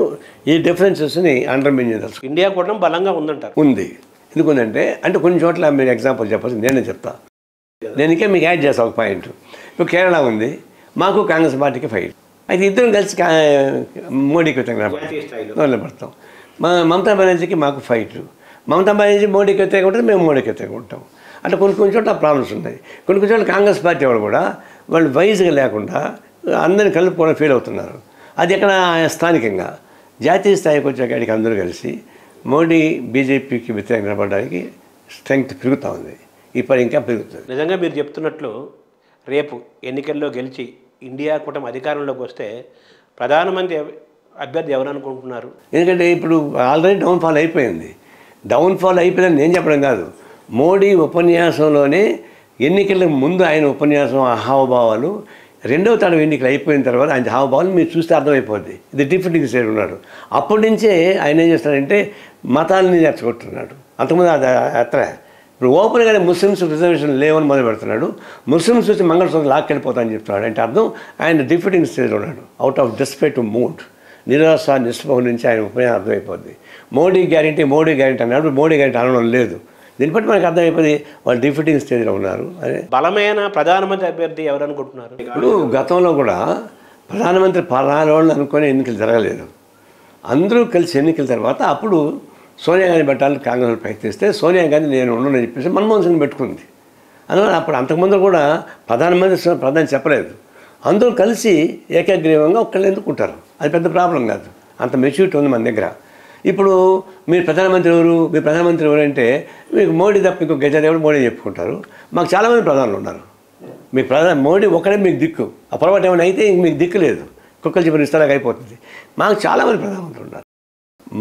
ఈ డిఫరెన్సెస్ని అండర్మైన్ చేయదలుచు. ఇండియా కూటమి బలంగా ఉందంటారు. ఉంది. ఎందుకుందంటే అంటే కొన్ని చోట్ల మీరు ఎగ్జాంపుల్ చెప్పాల్సి నేనే చెప్తా. నేను ఇంకా మీకు యాడ్ చేస్తాను ఒక పాయింట్. ఇప్పుడు కేరళ ఉంది, మాకు కాంగ్రెస్ పార్టీకి ఫైట్. అయితే ఇద్దరం కలిసి మోడీకి నిలబడతాం. మమతా బెనర్జీకి మాకు ఫైట్. మమతా బెనర్జీ మోడీకి వ్యతిరేకంగా ఉంటుంది, మేము మోడీకి వ్యతిరేకంగా ఉంటాం. అట్లా కొన్ని చోట్ల ప్రాబ్లమ్స్ ఉన్నాయి. కొన్ని చోట్ల కాంగ్రెస్ పార్టీ వాళ్ళు కూడా వాళ్ళు వైజ్గా లేకుండా అందరిని కలుపుకొని ఫీల్ అవుతున్నారు. అది ఎక్కడ స్థానికంగా. జాతీయ స్థాయికి వచ్చేకాడికి అందరూ కలిసి మోడీ బీజేపీకి వ్యతిరేకంగా నిలబడడానికి స్ట్రెంగ్త్ పెరుగుతూ ఉంది. ఈ పని ఇంకా పెరుగుతుంది. నిజంగా మీరు చెప్తున్నట్లు రేపు ఎన్నికల్లో గెలిచి ఇండియా కూటమి అధికారంలోకి వస్తే ప్రధానమంత్రి అభ్యర్థి ఎవరు అనుకుంటున్నారు? ఎందుకంటే ఇప్పుడు ఆల్రెడీ డౌన్ఫాల్ అయిపోయింది. డౌన్ఫాల్ అయిపోయిందని నేను చెప్పడం కాదు. మోడీ ఉపన్యాసంలోనే ఎన్నికలకు ముందు ఆయన ఉపన్యాసం హావభావాలు, రెండవ తడవ ఎన్నికలు అయిపోయిన తర్వాత ఆయన హావభావాలు మీరు చూస్తే అర్థమైపోద్ది. ఇది డిఫరెంట్గా సైడ్ ఉన్నాడు. అప్పటి నుంచే ఆయన ఏం చేస్తాడంటే మతాలని రెచ్చగొట్టున్నాడు. అంతకుముందు అది అత్ర ఇప్పుడు ఓపెన్గానే ముస్లిమ్స్ రిజర్వేషన్ లేవని మొదలు పెడుతున్నాడు. ముస్లిమ్స్ వచ్చి మంగళసూత్రం లాక్కెళ్ళిపోతానని చెప్తున్నాడు. అంటే అర్థం ఆయన డిఫరెంట్ స్టేజ్లో ఉన్నాడు. అవుట్ ఆఫ్ డెస్పరేట్ మూడ్, నిరాశ నిస్పృహ నుంచి ఆయన ఉపయోగం అర్థమైపోద్ది. మోడీ గ్యారెంటీ అన్నాడు. మోడీ గ్యారెంటీ అనడం లేదు. దీన్ని బట్టి మనకు అర్థమైపోయింది వాళ్ళు డిఫెండింగ్ స్టేజ్లో ఉన్నారు. అదే బలమైన ప్రధానమంత్రి అభ్యర్థి ఎవరు అనుకుంటున్నారు? ఇప్పుడు గతంలో కూడా ప్రధానమంత్రి పరాలోళ్ళు అనుకునే ఎన్నికలు జరగలేదు. అందరూ కలిసి ఎన్నికల తర్వాత అప్పుడు సోనియా గాంధీ పెట్టాలని కాంగ్రెస్ ప్రయత్నిస్తే సోనియా గాంధీ నేను ఉండనని చెప్పేసి మన్మోహన్ సింగ్ పెట్టుకుంది. అందువల్ల అప్పుడు అంతకుముందు కూడా ప్రధాని చెప్పలేదు. అందరూ కలిసి ఏకాగ్రీవంగా ఒక్కళ్ళు ఎందుకుంటారు. అది పెద్ద ప్రాబ్లం కాదు. అంత మెచ్యూరిటీ ఉంది మన దగ్గర. ఇప్పుడు మీరు ప్రధానమంత్రి ఎవరు అంటే మీకు మోడీ తప్ప ఇంకో గజాదేవుడు మోడీ చెప్పుకుంటారు. మాకు చాలామంది ప్రధానులు ఉన్నారు. మీకు మోడీ ఒకడే మీకు దిక్కు. ఆ పొరపాటు ఏమైనా అయితే మీకు దిక్కు లేదు, కుక్కలు చెప్పిన ఇస్తాలకు అయిపోతుంది. మాకు చాలామంది ప్రధానమంత్రులు ఉన్నారు.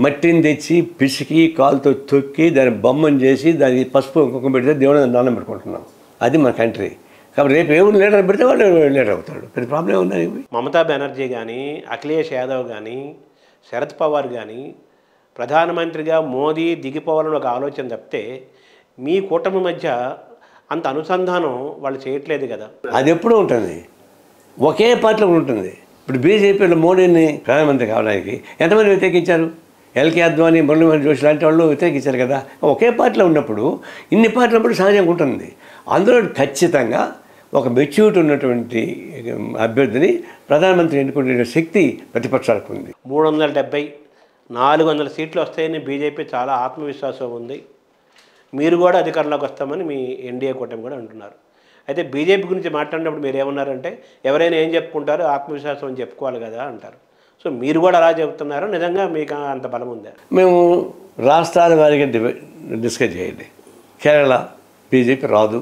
మట్టిని తెచ్చి పిసికి కాలుతో తొక్కి దాన్ని బొమ్మను చేసి దానికి పసుపు కుంకుమ పెడితే దేవుడు దానం పెట్టుకుంటున్నాం. అది మన కంట్రీ. కాబట్టి రేపు ఏమైనా లీడర్ పెడితే వాళ్ళు లీడర్ అవుతాడు. పెద్ద ప్రాబ్లం ఉన్నాయి. మమతా బెనర్జీ కానీ, అఖిలేష్ యాదవ్ కానీ, శరద్ పవార్ కానీ ప్రధానమంత్రిగా మోదీ దిగిపోవాలని ఒక ఆలోచన తప్పితే మీ కూటమి మధ్య అంత అనుసంధానం వాళ్ళు చేయట్లేదు కదా. అది ఎప్పుడూ ఉంటుంది, ఒకే పార్టీలో ఉంటుంది. ఇప్పుడు బీజేపీలో మోడీని ప్రధానమంత్రి కావడానికి ఎంతమంది వ్యతిరేకించారు? ఎల్కే అద్వానీ, మురళీమోహన్ జోషి లాంటి వాళ్ళు వ్యతిరేకించారు కదా. ఒకే పార్టీలో ఉన్నప్పుడు ఇన్ని పార్టీలు ఉన్నప్పుడు సహజంగా ఉంటుంది. అందులో ఖచ్చితంగా ఒక మెచ్యూరిటీ ఉన్నటువంటి అభ్యర్థిని ప్రధానమంత్రి ఎన్నుకునే శక్తి ప్రతిపక్షాలకు ఉంది. 370, 400 సీట్లు వస్తాయని బీజేపీ చాలా ఆత్మవిశ్వాసం ఉంది. మీరు కూడా అధికారంలోకి వస్తామని మీ ఎన్డీఏ కూటమి కూడా అంటున్నారు. అయితే బీజేపీ గురించి మాట్లాడినప్పుడు మీరు ఏమన్నారంటే ఎవరైనా ఏం చెప్పుకుంటారో ఆత్మవిశ్వాసం అని చెప్పుకోవాలి కదా అంటారు. సో మీరు కూడా అలా చెబుతున్నారు. నిజంగా మీకు అంత బలం ఉందా? మేము రాష్ట్రాల వారిగా డిస్కస్ చేయండి. కేరళ బీజేపీ రాదు,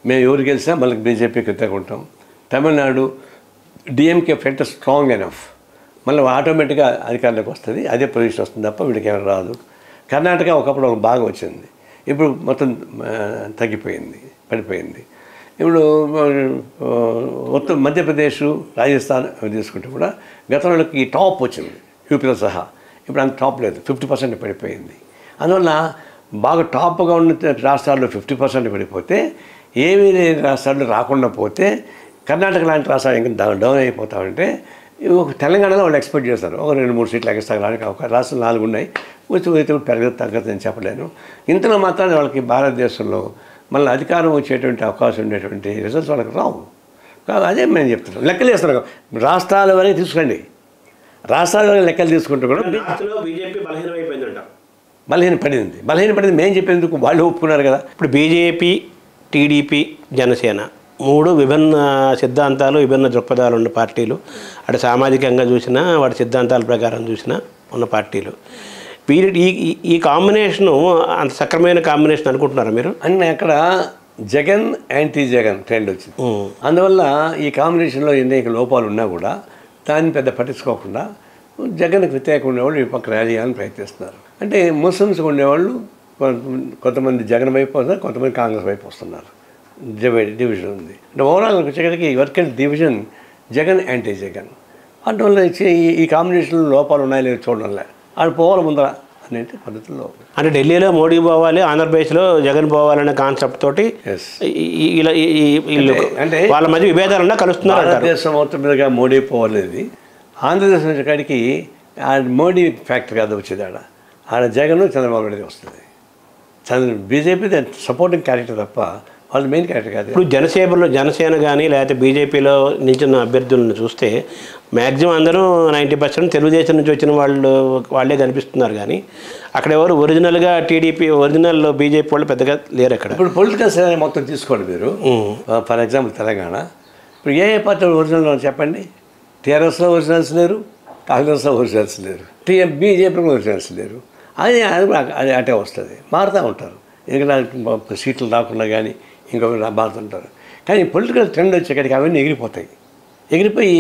మేము ఎవరు గెలిచినా మళ్ళీ బీజేపీకి వ్యతిరేకుంటాం. Tamil Nadu DMK front strong enough, మళ్ళీ ఆటోమేటిక్గా అధికారంలోకి వస్తుంది, అదే పొజిషన్ వస్తుంది తప్ప వీళ్ళకి ఏమైనా రాదు. కర్ణాటక ఒకప్పుడు ఒక బాగా వచ్చింది, ఇప్పుడు మొత్తం తగ్గిపోయింది, పడిపోయింది. ఇప్పుడు మొత్తం మధ్యప్రదేశ్, రాజస్థాన్ తీసుకుంటే కూడా గతంలోకి టాప్ వచ్చింది యూపీలో సహా. ఇప్పుడు అంత టాప్ లేదు, 50% పడిపోయింది. అందువల్ల బాగా టాప్గా ఉన్న రాష్ట్రాల్లో 50% పడిపోతే ఏమీ లేని రాష్ట్రాల్లో రాకుండా పోతే కర్ణాటక లాంటి రాష్ట్రాలు ఇంకా డౌన్ అయిపోతామంటే ఒక తెలంగాణలో వాళ్ళు ఎక్స్పెక్ట్ చేస్తారు ఒక 2-3 సీట్లు ఎక్స్ట్రా రావడానికి అవకాశం. రాష్ట్రాలు 4 ఉన్నాయి, వచ్చి పెరగదు తగ్గదు అని చెప్పలేను. ఇంతలో మాత్రం వాళ్ళకి భారతదేశంలో మళ్ళీ అధికారం వచ్చేటువంటి అవకాశం ఉండేటువంటి రిజల్ట్స్ వాళ్ళకి రావు. అదే మేము చెప్తున్నాం. లెక్కలు వేస్తున్నాం, రాష్ట్రాల వరకు తీసుకురండి. రాష్ట్రాల వరకు లెక్కలు తీసుకుంటూ కూడా బీజేపీ బలహీనపడింది మేము చెప్పేందుకు వాళ్ళు ఒప్పుకున్నారు కదా. ఇప్పుడు బీజేపీ, టీడీపీ, జనసేన 3 విభిన్న సిద్ధాంతాలు, విభిన్న దృక్పథాలు ఉన్న పార్టీలు. అటు సామాజికంగా చూసినా వాటి సిద్ధాంతాల ప్రకారం చూసినా ఉన్న పార్టీలు. వీరి ఈ కాంబినేషను అంత సక్రమైన కాంబినేషన్ అనుకుంటున్నారా మీరు? అన్నీ అక్కడ జగన్ యాంటీ జగన్ ట్రెండ్ వచ్చింది. అందువల్ల ఈ కాంబినేషన్లో ఎన్నిక లోపాలు ఉన్నా కూడా దాన్ని పెద్ద పట్టించుకోకుండా జగన్కి వ్యతిరేకంగా ఉండేవాళ్ళు ఈ పక్క ర్యాలీ చేయాలని ప్రయత్నిస్తున్నారు. అంటే ముస్లిమ్స్ ఉండేవాళ్ళు కొంతమంది జగన్ వైపు వస్తున్నారు, కొంతమంది కాంగ్రెస్ వైపు వస్తున్నారు. డివిజన్ ఉంది. అంటే ఓవరాల్ వచ్చేసరికి work and division Jagan anti Jagan. అందువల్ల ఈ కాంబినేషన్లో లోపాలు ఉన్నాయో లేదో చూడడంలే, ఆడు పోవాలి ముందర అనే పద్ధతుల్లో. అంటే ఢిల్లీలో మోడీ పోవాలి, ఆంధ్రప్రదేశ్లో జగన్ పోవాలనే కాన్సెప్ట్ తోటి ఇలా అంటే వాళ్ళ మధ్య విభేదాలన్నా కలుస్తున్నారు. భారతదేశం మొత్తం మీదుగా మోడీ పోవాలనేది ఆంధ్రప్రదేశ్ వచ్చేకాడికి మోడీ ఫ్యాక్టరీ కాదు వచ్చేది. ఆడ జగన్ చంద్రబాబు నాయుడు వస్తుంది. బీజేపీ సపోర్టింగ్ క్యారెక్టర్ తప్ప వాళ్ళు మెయిన్ క్యారెక్టర్ కాదు. ఇప్పుడు జనసేన కానీ లేకపోతే బీజేపీలో నిల్చున్న అభ్యర్థులను చూస్తే మ్యాక్సిమం అందరూ 90% తెలుగుదేశం నుంచి వచ్చిన వాళ్ళే కనిపిస్తున్నారు. కానీ అక్కడ ఎవరు ఒరిజినల్గా టీడీపీ, ఒరిజినల్ బీజేపీ వాళ్ళు పెద్దగా లేరు అక్కడ. ఇప్పుడు పొలిటికల్ సైన్స్ మొత్తం తీసుకోండి మీరు. ఫర్ ఎగ్జాంపుల్ తెలంగాణ, ఇప్పుడు ఏ పార్టీ ఒరిజినల్ చెప్పండి. టీఆర్ఎస్లో ఒరిజినల్స్ లేరు, కాంగ్రెస్లో ఒరిజినల్స్ లేరు, బీజేపీలో ఒరిజినల్స్ లేరు. అది అటే వస్తుంది, మారుతూ ఉంటారు. ఎందుకంటే సీట్లు రాకుండా కానీ ఇంకొకటి మారుతుంటారు. కానీ పొలిటికల్ ట్రెండ్ వచ్చేకాడికి అవన్నీ ఎగిరిపోయి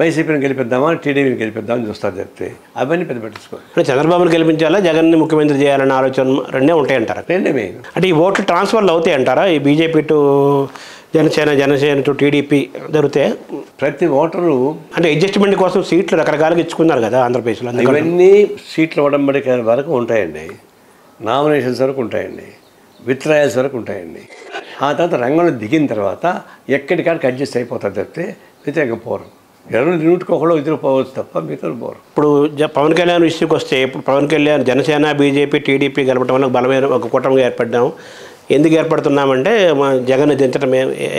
వైసీపీని గెలిపిద్దామా, టీడీపీని గెలిపిద్దామని చూస్తారు చెప్తే అవన్నీ పెద్ద పట్టించుకోవాలి. అంటే చంద్రబాబుని గెలిపించాలా, జగన్ని ముఖ్యమంత్రి చేయాలన్న ఆలోచన రెండే ఉంటాయంటారా? రెండే మెయిన్. అంటే ఈ ఓట్లు ట్రాన్స్ఫర్లు అవుతాయి అంటారా? ఈ BJP to Janasena to TDP జరిగితే ప్రతి ఓటరు అంటే అడ్జస్ట్మెంట్ కోసం సీట్లు రకరకాలుగా ఇచ్చుకున్నారు కదా ఆంధ్రప్రదేశ్లో. ఇవన్నీ సీట్లు ఇవ్వడం వరకు ఉంటాయండి, నామినేషన్స్ వరకు ఉంటాయండి, విత్డ్రాయల్స్ వరకు ఉంటాయండి. ఆ తర్వాత రంగంలో దిగిన తర్వాత ఎక్కడికాడికి అడ్జస్ట్ అయిపోతారు తప్పితే వ్యతిరేకంగా పోరు. ఎవరు నూటుకోకలో ఇద్దరు పోవచ్చు తప్ప మిగతా పోరు. ఇప్పుడు పవన్ కళ్యాణ్ ఇష్యూకి వస్తే, ఇప్పుడు పవన్ కళ్యాణ్ జనసేన, బీజేపీ, టీడీపీ కలపడం వల్ల బలమైన ఒక కూటమిగా ఏర్పడ్డాము. ఎందుకు ఏర్పడుతున్నామంటే మా జగన్ దించడం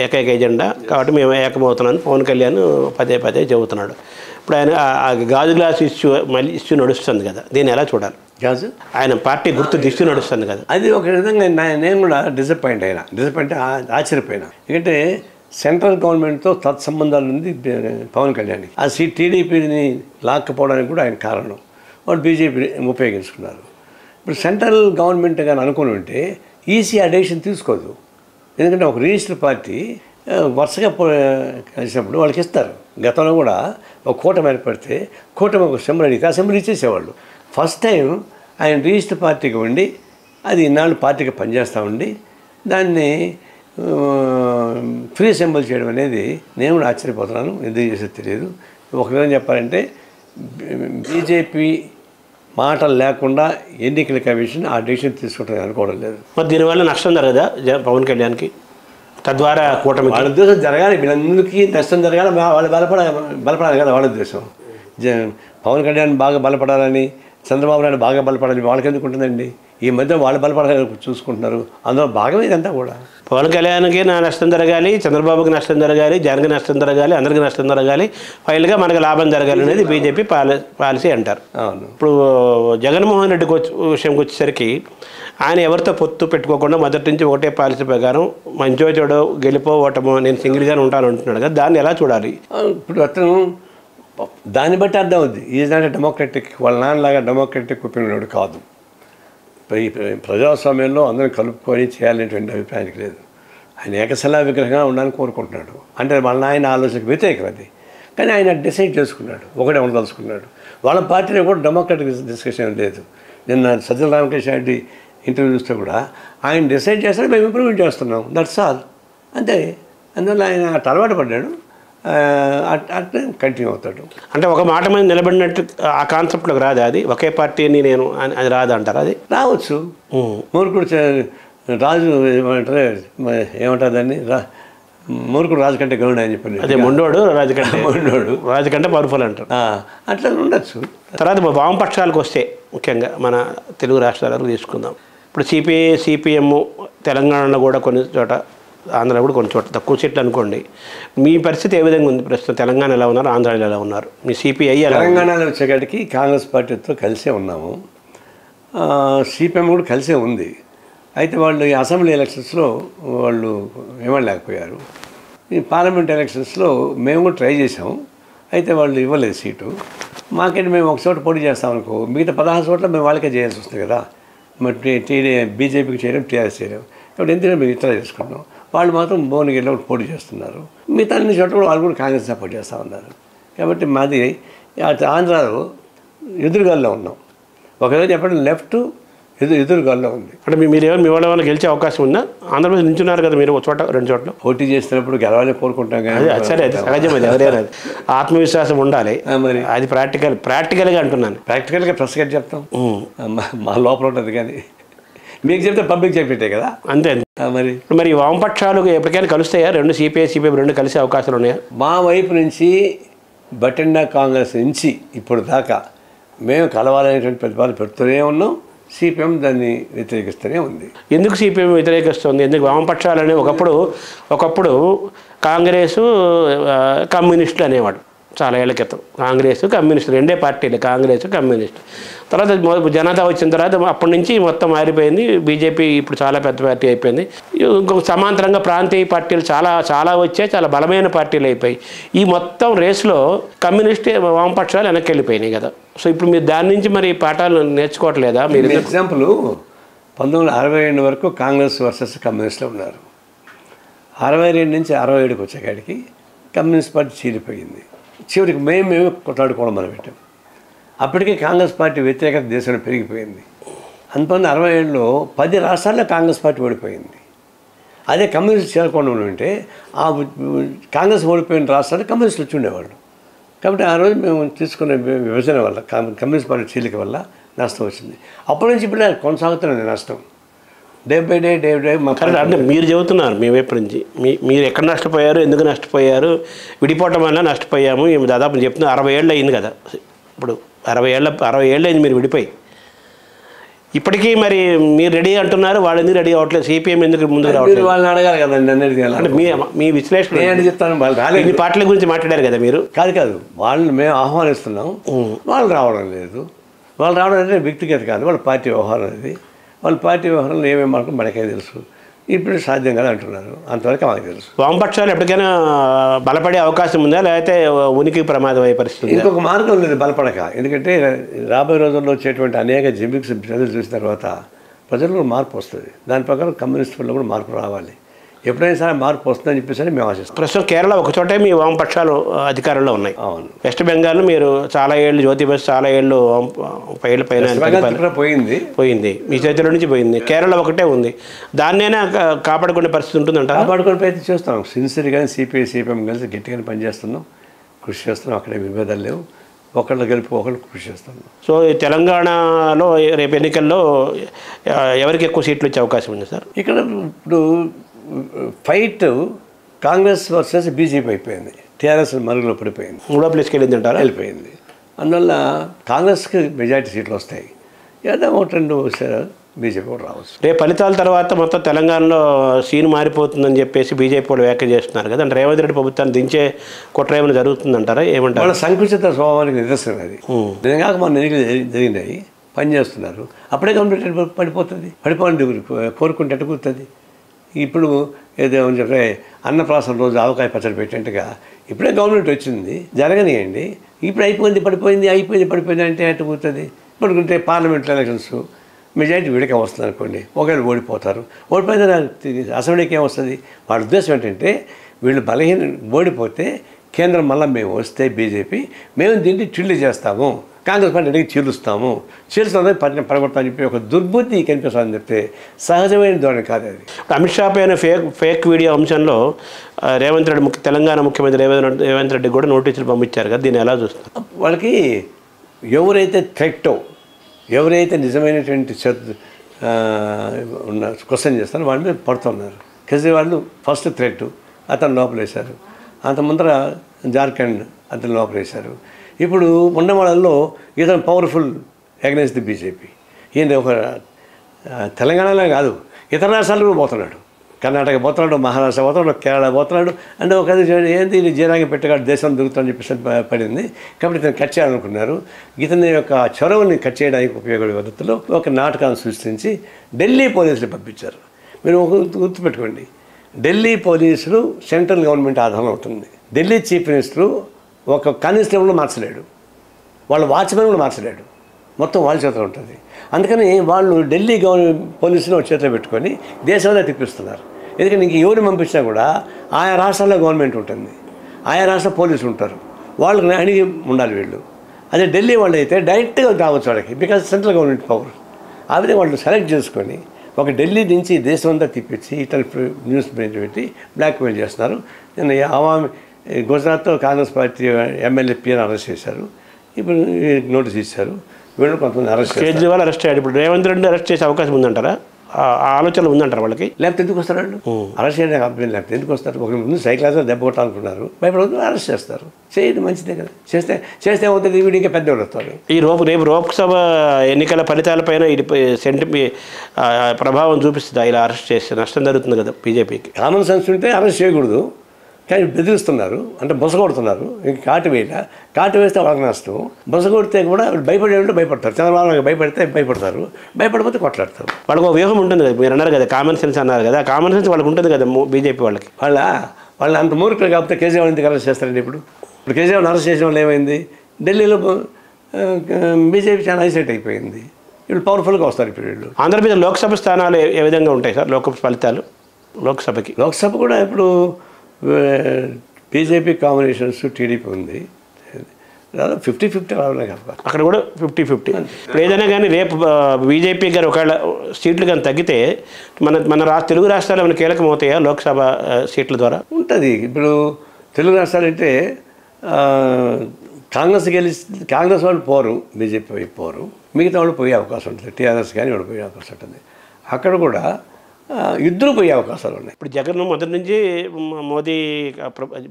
ఏకైక ఎజెండా కాబట్టి మేము ఏకమవుతున్నామని పవన్ కళ్యాణ్ పదే చెబుతున్నాడు. ఇప్పుడు ఆయన గాజు గ్లాస్ ఇష్యూ నడుస్తుంది కదా, దీన్ని ఎలా చూడాలి? గాజు ఆయన పార్టీ గుర్తు దిష్టి నడుస్తుంది కదా, అది ఒక విధంగా నేను కూడా డిసప్పాయింట్ ఆశ్చర్యపోయినా. ఎందుకంటే సెంట్రల్ గవర్నమెంట్తో తత్సంబంధాలు ఉంది పవన్ కళ్యాణ్. ఆ టీడీపీని లాక్కపోవడానికి కూడా ఆయన కారణం. వాళ్ళు బీజేపీ ఉపయోగించుకున్నారు. ఇప్పుడు సెంట్రల్ గవర్నమెంట్ కానీ అనుకుని ఉంటే ఈసీ ఆ డెసిషన్ తీసుకోదు. ఎందుకంటే ఒక రిజిస్టర్ పార్టీ వరుసగా కలిసినప్పుడు వాళ్ళకి ఇస్తారు. గతంలో కూడా ఒక కూటమి ఏర్పడితే కూటమి ఒక సింబల్ అడిగితే ఆ సింబల్ ఇచ్చేసేవాళ్ళు. ఫస్ట్ టైం ఆయన రిజిస్టర్ పార్టీకి ఉండి అది ఇన్నాళ్ళు పార్టీకి పనిచేస్తూ ఉండి దాన్ని ఫ్రీ సింబల్ చేయడం అనేది నేను కూడా ఆశ్చర్యపోతున్నాను. ఎందుకు చేసేది తెలియదు. ఒక విధంగా చెప్పాలంటే బీజేపీ మాటలు లేకుండా ఎన్నికల కమిషన్ ఆ డెసిషన్ తీసుకుంటుంది అనుకోవడం లేదు. మరి దీనివల్ల నష్టం జరగదా పవన్ కళ్యాణ్కి? తద్వారా కూటమి వాళ్ళ ఉద్దేశం జరగాలి, వీళ్ళందరికీ నష్టం జరగాలి, వాళ్ళు బలపడాలి కదా వాళ్ళ ఉద్దేశం. పవన్ కళ్యాణ్ బాగా బలపడాలని, చంద్రబాబు నాయుడు బాగా బలపడాలని వాళ్ళకి ఎందుకు ఉంటుందండి? ఈ మధ్య వాళ్ళు బలపడాలని చూసుకుంటున్నారు. అందులో భాగమే ఇదంతా కూడా. పవన్ కళ్యాణ్కి నష్టం జరగాలి, చంద్రబాబుకి నష్టం జరగాలి, జగన్కి నష్టం జరగాలి, అందరికీ నష్టం జరగాలి, ఫైనల్గా మనకు లాభం జరగాలి అనేది బీజేపీ పాలసీ అంటారు. అవును. ఇప్పుడు జగన్మోహన్ రెడ్డికి విషయంకి వచ్చేసరికి ఆయన ఎవరితో పొత్తు పెట్టుకోకుండా మొదటి నుంచి ఒకటే పాలసీ ప్రకారం మంచో చెడో గెలిపో ఓటమో నేను సింగిల్గానే ఉంటాను అంటున్నాడు కదా, దాన్ని ఎలా చూడాలి? ఇప్పుడు అతను దాన్ని బట్టి అర్థం అవుద్ది. ఈజ్ నాట్ డెమోక్రటిక్, వాళ్ళ నాన్నలాగా డెమోక్రటిక్ ఒపీనియన్ కాదు. ఈ ప్రజాస్వామ్యంలో అందరూ కలుపుకొని చేయాలనేటువంటి అభిప్రాయానికి లేదు. ఆయన ఏకశిలా విగ్రహంగా ఉండాలని కోరుకుంటున్నాడు. అంటే వాళ్ళ ఆయన ఆలోచనకు వ్యతిరేకం అది. కానీ ఆయన డిసైడ్ చేసుకున్నాడు, ఒకటే ఉండదలుచుకున్నాడు. వాళ్ళ పార్టీలో కూడా డెమోక్రటిక్ డిస్కషన్ లేదు. నిన్న సజ్జల రామకృష్ణ రెడ్డి ఇంటర్వ్యూ చూస్తే కూడా ఆయన డిసైడ్ చేస్తాడు, మేము ఇంప్రూవ్మెంట్ చేస్తున్నాం, దట్స్ ఆల్, అంతే. అందువల్ల ఆయన అలవాటు పడ్డాడు, అట్లా కంటిన్యూ అవుతాడు. అంటే ఒక మాట మీద నిలబడినట్టు ఆ కాన్సెప్ట్లోకి రాదు అది, ఒకే పార్టీని నేను అది రాదు అంటారు. అది రావచ్చు. మూర్ఖుడు రాజు ఏమంటారు దాన్ని, మూర్ఖుడు రాజు కంటే గౌరవ అని చెప్పండి. అదే మొండోడు రాజు కంటే పవర్ఫుల్ అంటారు. అట్లా ఉండొచ్చు. తర్వాత వామపక్షాలకు వస్తే ముఖ్యంగా మన తెలుగు రాష్ట్రాలకు తీసుకుందాం. ఇప్పుడు సిపిఎం తెలంగాణలో కూడా కొన్ని చోట, ఆంధ్రలో కూడా కొన్ని చోట్ల తక్కువ సీట్లు అనుకోండి. మీ పరిస్థితి ఏ విధంగా ఉంది ప్రస్తుతం? తెలంగాణ ఎలా ఉన్నారు, ఆంధ్రాలో ఎలా ఉన్నారు? మీ సిపిఐ తెలంగాణలో వచ్చేకాడికి కాంగ్రెస్ పార్టీతో కలిసే ఉన్నాము, సిపిఎం కూడా కలిసే ఉంది. అయితే వాళ్ళు ఈ అసెంబ్లీ ఎలక్షన్స్లో వాళ్ళు ఇవ్వలేకపోయారు. ఈ పార్లమెంట్ ఎలక్షన్స్లో మేము కూడా ట్రై చేసాము, అయితే వాళ్ళు ఇవ్వలేదు సీటు. మాకంటే మేము ఒక చోట పోటీ చేస్తామనుకో, మిగతా 16 చోట్ల మేము వాళ్ళకే చేయాల్సి వస్తుంది కదా. మరి బీజేపీకి చేయడం, టీఆర్ఎస్ చేయడం, కాబట్టి ఎందుకంటే మేము ఇతర చేసుకుంటాం. వాళ్ళు మాత్రం భువనగిరిలో పోటీ చేస్తున్నారు. మిగతా అన్ని చోట్ల కూడా వాళ్ళు కూడా కాంగ్రెస్ సపోర్ట్ చేస్తూ ఉన్నారు. కాబట్టి మాది ఆంధ్రాలో ఎదురుగాల్లో ఉన్నాం. ఒకవేళ చెప్పండి లెఫ్ట్ ఎదురుగాల్లో ఉంది. అంటే మీరు మీ వాళ్ళ గెలిచే అవకాశం ఉందా? ఆంధ్రప్రదేశ్ నించున్నారు కదా మీరు, ఒక చోట 2 చోట్ల పోటీ చేస్తున్నప్పుడు గెలవాలని కోరుకుంటాం కానీ సరే, అది సహజం, అది ఎవరైనా ఆత్మవిశ్వాసం ఉండాలి. మరి అది ప్రాక్టికల్గా అంటున్నాను. ప్రాక్టికల్గా ప్రెస్గా చెప్తాం, మా లోపల ఉంటుంది. కానీ మీకు చెప్తే పబ్లిక్ చెప్పేటే కదా, అంతే. మరి వామపక్షాలు ఎప్పటికైనా కలుస్తాయా? 2 సిపిఐ 2 కలిసే అవకాశాలు ఉన్నాయా? మా వైపు నుంచి బటిండా కాంగ్రెస్ నుంచి ఇప్పుడు దాకా మేము కలవాలనేటువంటి ప్రతిపాదన పెడుతూనే ఉన్నాం. సిపిఎం దాన్ని వ్యతిరేకిస్తూనే ఉంది. ఎందుకు సిపిఎం వ్యతిరేకిస్తుంది? ఎందుకు వామపక్షాలని ఒకప్పుడు కాంగ్రెసు కమ్యూనిస్టులు అనేవాడు చాలా ఏళ్ల క్రితం. కాంగ్రెస్ కమ్యూనిస్ట్ 2 పార్టీలు, కాంగ్రెస్ కమ్యూనిస్ట్. తర్వాత జనతా వచ్చిన తర్వాత అప్పటి నుంచి మొత్తం మారిపోయింది. బీజేపీ ఇప్పుడు చాలా పెద్ద పార్టీ అయిపోయింది. ఇంకొక సమాంతరంగా ప్రాంతీయ పార్టీలు చాలా వచ్చాయి, చాలా బలమైన పార్టీలు అయిపోయి ఈ మొత్తం రేసులో కమ్యూనిస్ట్ వామపక్షాలు వెనక్కి వెళ్ళిపోయినాయి కదా. సో ఇప్పుడు మీరు దాని నుంచి మరి పాఠాలు నేర్చుకోవట్లేదా? మీరు ఎగ్జాంపుల్ 1962 వరకు కాంగ్రెస్ వర్సెస్ కమ్యూనిస్టులు ఉన్నారు. 62 నుంచి 67కి వచ్చేకాడికి కమ్యూనిస్ట్ పార్టీ చీలిపోయింది. చివరికి మేము కొట్లాడుకోవడం మొదలుపెట్టాం. అప్పటికే కాంగ్రెస్ పార్టీ వ్యతిరేకత దేశంలో పెరిగిపోయింది. 1967లో 10 రాష్ట్రాల్లో కాంగ్రెస్ పార్టీ ఓడిపోయింది. అదే కమ్యూనిస్ట్ చేరకుండా ఉంటే ఆ కాంగ్రెస్ ఓడిపోయిన రాష్ట్రాలు కమ్యూనిస్టులు వచ్చి ఉండేవాళ్ళు. కాబట్టి ఆ రోజు మేము తీసుకునే విభజన వల్ల, కమ్యూనిస్ట్ పార్టీ చీలిక వల్ల నష్టం వచ్చింది. అప్పటి నుంచి ఇప్పుడు కొనసాగుతున్నది నష్టం. డే బై డే అంటే మీరు చెబుతున్నారు మీ వైపు నుంచి, మీరు ఎక్కడ నష్టపోయారు, ఎందుకు నష్టపోయారు, విడిపోవటం వల్ల నష్టపోయాము. దాదాపు చెప్తున్నా 60 ఏళ్ళు అయింది కదా. ఇప్పుడు 60 ఏళ్ళు అయింది మీరు విడిపోయి. ఇప్పటికీ మరి మీరు రెడీ అంటున్నారు, వాళ్ళు ఎందుకు రెడీ అవ్వట్లేదు? సిపిఎం ఎందుకు ముందుకు రావట్లేదు? వాళ్ళని అడగాలి కదండి. అన్నిటికీ అంటే మీ విశ్లేషణ నేను చెప్తాను. వాళ్ళు రాలేదు. ఈ పార్టీల గురించి మాట్లాడారు కదా మీరు. కాదు వాళ్ళని మేము ఆహ్వానిస్తున్నాం, వాళ్ళు రావడం లేదు. వాళ్ళు రావడం అంటే వ్యక్తిగత కాదు, వాళ్ళ పార్టీ వ్యవహారం అనేది. వాళ్ళ పార్టీ వ్యవహారంలో ఏమేమి మాత్రం మనకే తెలుసు. ఇప్పుడు సాధ్యం కదా అంటున్నారు, అంతవరకు మాకు తెలుసు. వామపక్షాలు ఎప్పటికైనా బలపడే అవకాశం ఉందా, లేకపోతే ఉనికి ప్రమాదం అయ్యే పరిస్థితి? ఇంకొక మార్గం లేదు బలపడక. ఎందుకంటే రాబోయే రోజుల్లో వచ్చేటువంటి అనేక జిమ్మిక్స్ ప్రజలు చూసిన తర్వాత ప్రజల్లో మార్పు వస్తుంది. దాని ప్రకారం కమ్యూనిస్టుల్లో కూడా మార్పు రావాలి. ఎప్పుడైనా సరే మార్పు వస్తుందని చెప్పేసి మేము ఆశిస్తాం. ప్రస్తుతం కేరళ ఒక చోటే మీ వామపక్షాలు అధికారంలో ఉన్నాయి. అవును. వెస్ట్ బెంగాల్ మీరు చాలా ఏళ్ళు, జ్యోతి బస్ చాలా ఏళ్ళు పైన పోయింది, మీ చేతిలో నుంచి పోయింది. కేరళ ఒకటే ఉంది. దాన్నైనా కాపాడుకునే పరిస్థితి ఉంటుందంట. కాపాడుకునే ప్రయత్నం చేస్తాం. సిన్సియర్గానే సిపిఐ సిపిఎం కలిసి గట్టిగానే పనిచేస్తున్నాం, కృషి చేస్తున్నాం. అక్కడే విభేదాలు లేవు, ఒకళ్ళు కలిపి ఒకళ్ళు కృషి చేస్తున్నాం. సో తెలంగాణలో రేపు ఎన్నికల్లో ఎవరికి ఎక్కువ సీట్లు వచ్చే అవకాశం ఉంది సార్? ఇక్కడ ఇప్పుడు ఫైట్ కాంగ్రెస్ వర్సెస్ బీజేపీ అయిపోయింది. టీఆర్ఎస్ మరుగులో పడిపోయింది. 3వ ప్లేస్కి వెళ్ళింది అంటారా? వెళ్ళిపోయింది. అందువల్ల కాంగ్రెస్కి మెజారిటీ సీట్లు వస్తాయి, ఏదో ఒకటి రెండు బీజేపీ కూడా రావచ్చు. రేపు ఫలితాల తర్వాత మొత్తం తెలంగాణలో సీన్ మారిపోతుందని చెప్పేసి బీజేపీ కూడా వ్యాఖ్య చేస్తున్నారు కదా, అంటే రేవంత్ రెడ్డి ప్రభుత్వాన్ని దించే కుట్ర ఏమైనా జరుగుతుందంటారా, ఏమంటారు? వాళ్ళ సంకుచిత స్వభావానికి నిదర్శనం అది. నిజంగా మన ఎన్నికలు జరిగినాయి, పనిచేస్తున్నారు, అప్పుడే గవర్నమెంట్ పడిపోతుంది. పడిపోండి కోరుకుంటే ఎట్టుకుతుంది. ఇప్పుడు ఏదేమని చెప్పే అన్నప్రాసం రోజు ఆవకాయ పచ్చడి పెట్టినట్టుగా ఇప్పుడే గవర్నమెంట్ వచ్చింది, జరగనియండి. ఇప్పుడు అయిపోయింది పడిపోయింది అంటే ఎట్టుకుతుంది. ఇప్పుడుకుంటే పార్లమెంట్ ఎలక్షన్స్ మెజారిటీ వీడికే వస్తుంది అనుకోండి, ఒకవేళ ఓడిపోతారు. ఓడిపోయిన అసెంబ్లీకి ఏమొస్తుంది? వాళ్ళ ఉద్దేశం ఏంటంటే వీళ్ళు ఓడిపోతే కేంద్రం మళ్ళీ మేము వస్తే బీజేపీ మేము దీన్ని చిల్లు చేస్తాము, కాంగ్రెస్ పార్టీ అడిగి చీలుస్తాము, చీలుస్తామని పడగొడతామని చెప్పి ఒక దుర్బుద్ధి కనిపిస్తుందని చెప్తే సహజమైన ధోరణి కాదు అది. అమిత్ షా పైన ఫేక్ వీడియో అంశంలో రేవంత్ రెడ్డి తెలంగాణ ముఖ్యమంత్రి రేవంత్ రెడ్డి కూడా నోటీసులు పంపించారు కదా, దీన్ని ఎలా చూస్తారు? వాళ్ళకి ఎవరైతే థ్రెట్టో, ఎవరైతే నిజమైనటువంటి ఉన్న క్వశ్చన్ చేస్తారో వాళ్ళ మీద పడుతున్నారు. కేజ్రీవాల్ ఫస్ట్ థ్రెట్, అతను లోపలేశారు. అంత ముందర జార్ఖండ్ అతను లోపలేశారు. ఇప్పుడు ఉన్న వాళ్ళల్లో ఇతను పవర్ఫుల్ అగెన్స్ట్ ది బీజేపీ. ఈయన ఒక తెలంగాణలో కాదు, ఇతర రాష్ట్రాలు కూడా పోతున్నాడు. కర్ణాటక పోతున్నాడు, మహారాష్ట్ర పోతున్నాడు, కేరళ పోతున్నాడు. అంటే ఒక ఏంటి ఇది జీరాంగ పెట్టగాడు దేశం దొరుకుతుందని చెప్పేసి పడింది. కాబట్టి ఇతను కట్ చేయాలనుకున్నారు. ఇతని యొక్క చొరవని కట్ చేయడానికి ఉపయోగపడే పద్ధతిలో ఒక నాటకాన్ని సృష్టించి ఢిల్లీ పోలీసులు పంపించారు. మీరు గుర్తుపెట్టుకోండి, ఢిల్లీ పోలీసులు సెంట్రల్ గవర్నమెంట్ ఆధారంలో ఉంటుంది. ఢిల్లీ చీఫ్ మినిస్టరు ఒక కానిస్టేబుల్ మార్చలేడు, వాళ్ళ వాచ్మెన్ కూడా మార్చలేడు, మొత్తం వాళ్ళ చేతిలో ఉంటుంది. అందుకని వాళ్ళు ఢిల్లీ పోలీసులు చేతిలో పెట్టుకొని దేశంలో తిప్పిస్తున్నారు. ఎందుకంటే ఇంక ఎవరిని పంపించినా కూడా ఆయా రాష్ట్రాల్లో గవర్నమెంట్ ఉంటుంది, ఆయా రాష్ట్ర పోలీసులు ఉంటారు, వాళ్ళకి అడిగి ఉండాలి వీళ్ళు. అదే ఢిల్లీ వాళ్ళు అయితే డైరెక్ట్గా రావచ్చు వాళ్ళకి, బికాజ్ సెంట్రల్ గవర్నమెంట్ పవర్. ఆ విధంగా వాళ్ళు సెలెక్ట్ చేసుకొని ఒక ఢిల్లీ నుంచి దేశం అంతా తిప్పించి ఇతర న్యూస్ పెట్టి బ్లాక్మెయిల్ చేస్తున్నారు. నేను గుజరాత్లో Congress party MLA PN arrest చేశారు, ఇప్పుడు నోటీస్ ఇచ్చారు. వీళ్ళు కొంతమంది అరెస్ట్ కేజ్రీవాల్ అరెస్ట్ అయ్యాడు. ఇప్పుడు రేవంత్ రెడ్డి అరెస్ట్ చేసే అవకాశం ఉందంటారా? ఆ ఆలోచనలు ఉందంటారు వాళ్ళకి? లేకపోతే ఎందుకు వస్తారు వాళ్ళు? అరెస్ట్ చేయడానికి అభ్యర్థి లేకపోతే ఎందుకు వస్తారు? ఒక ముందు సైకిల్ దెబ్బ కొట్టాలనుకున్నారు, భయపడవద్దు, అరెస్ట్ చేస్తారు. చేయదు మంచిదే కదా, చేస్తే అవుతుంది. వీడికి పెద్దవాళ్ళు వస్తారు. రేపు లోక్సభ ఎన్నికల ఫలితాలపైన ఇది ప్రభావం చూపిస్తుందా? ఇలా అరెస్ట్ చేస్తే నష్టం జరుగుతుంది కదా బీజేపీకి. కామన్ సెన్స్ ఉంటే అరెస్ట్ చేయకూడదు, కానీ బెదిరిస్తున్నారు, అంటే బొస కొడుతున్నారు. ఇంక కాటు వేస్తే వాళ్ళకి నష్టం. బొస కొడితే కూడా భయపడేటంటే భయపడతారు. చంద్రబాబు భయపడితే భయపడతారు, భయపడిపోతే కొట్లాడతారు. వాళ్ళకి ఒక వ్యూహం ఉంటుంది కదా, మీరు అన్నారు కదా కామన్ సెన్స్ అన్నారు కదా, కామన్ సెన్స్ వాళ్ళకి ఉంటుంది కదా బీజేపీ వాళ్ళకి. వాళ్ళు అంత మూర్ఖులు కాకపోతే కేజ్రీవాల్ ఎందుకు అరెస్ట్ చేస్తారండి? ఇప్పుడు కేజ్రీవాల్ అరెస్ట్ చేసిన వాళ్ళు ఏమైంది? ఢిల్లీలో బీజేపీ చాలా ఐసైట్ అయిపోయింది. ఇప్పుడు పవర్ఫుల్గా వస్తారు ఇప్పుడు వీళ్ళు. ఆంధ్రప్రదేశ్ లోక్సభ స్థానాలు ఏ విధంగా ఉంటాయి సార్? లోక్సభ ఫలితాలు లోక్సభ కూడా ఇప్పుడు బీజేపీ కాంబినేషన్స్ టీడీపీ ఉంది, దాదాపు 50-50 రావాలి కదా. అక్కడ కూడా 50-50. ఇప్పుడు ఏదైనా కానీ రేపు బీజేపీ గారు ఒకవేళ సీట్లు కానీ తగ్గితే మన తెలుగు రాష్ట్రాలు ఏమైనా కీలకం అవుతాయా లోక్సభ సీట్ల ద్వారా? ఉంటుంది. ఇప్పుడు తెలుగు రాష్ట్రాలు అంటే కాంగ్రెస్ వాళ్ళు పోరు, బీజేపీ వైపు పోరు, మిగతా వాళ్ళు పోయే అవకాశం ఉంటుంది. టీఆర్ఎస్ కానీ వాళ్ళు పోయే అవకాశం ఉంటుంది. అక్కడ కూడా ఇద్దరు పోయే అవకాశాలు ఉన్నాయి. ఇప్పుడు జగన్ మొదటి నుంచి మోదీ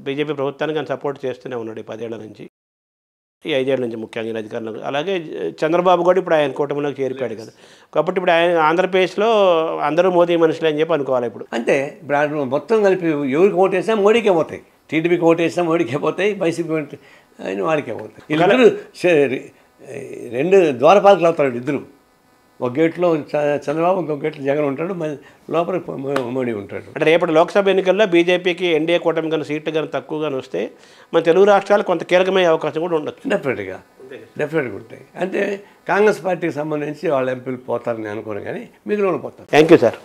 బీజేపీ ప్రభుత్వానికి ఆయన సపోర్ట్ చేస్తూనే ఉన్నాడు ఈ 10 ఏళ్ల నుంచి, ఈ 5 ఏళ్ల నుంచి ముఖ్యంగా అధికారంలో. అలాగే చంద్రబాబు కూడా ఇప్పుడు ఆయన కూటమిలోకి చేరిపోయాడు కదా, కాబట్టి ఇప్పుడు ఆయన ఆంధ్రప్రదేశ్లో అందరూ మోదీ మనుషులే అని చెప్పి అనుకోవాలి. ఇప్పుడు అంటే ఇప్పుడు మొత్తం కలిపి ఎవరికి ఓటు వేసినా మోడీకే పోతాయి, టీడీపీకి ఓటు వేసినా మోడీకే పోతాయి, వైసీపీ అయిన వారికే పోతాయి. ఇద్దరు 2 ద్వారపాలకులు అవుతారు ఇద్దరు. ఒక గేట్లో చంద్రబాబు, ఇంకొక గేట్లో జగన్ ఉంటాడు, లోపల మోడీ ఉంటాడు. అంటే రేపటి లోక్సభ ఎన్నికల్లో బీజేపీకి ఎన్డీఏ కూటమి కానీ సీట్లు కానీ తక్కువగానే వస్తే మన తెలుగు రాష్ట్రాలు కొంత కీలకమయ్యే అవకాశం కూడా ఉండొచ్చు. డెఫినెట్గా ఉంటాయి. అంటే కాంగ్రెస్ పార్టీకి సంబంధించి వాళ్ళ ఎంపీలు పోతారని అనుకోను, కానీ మిగిలిన పోతారు. Thank you sir.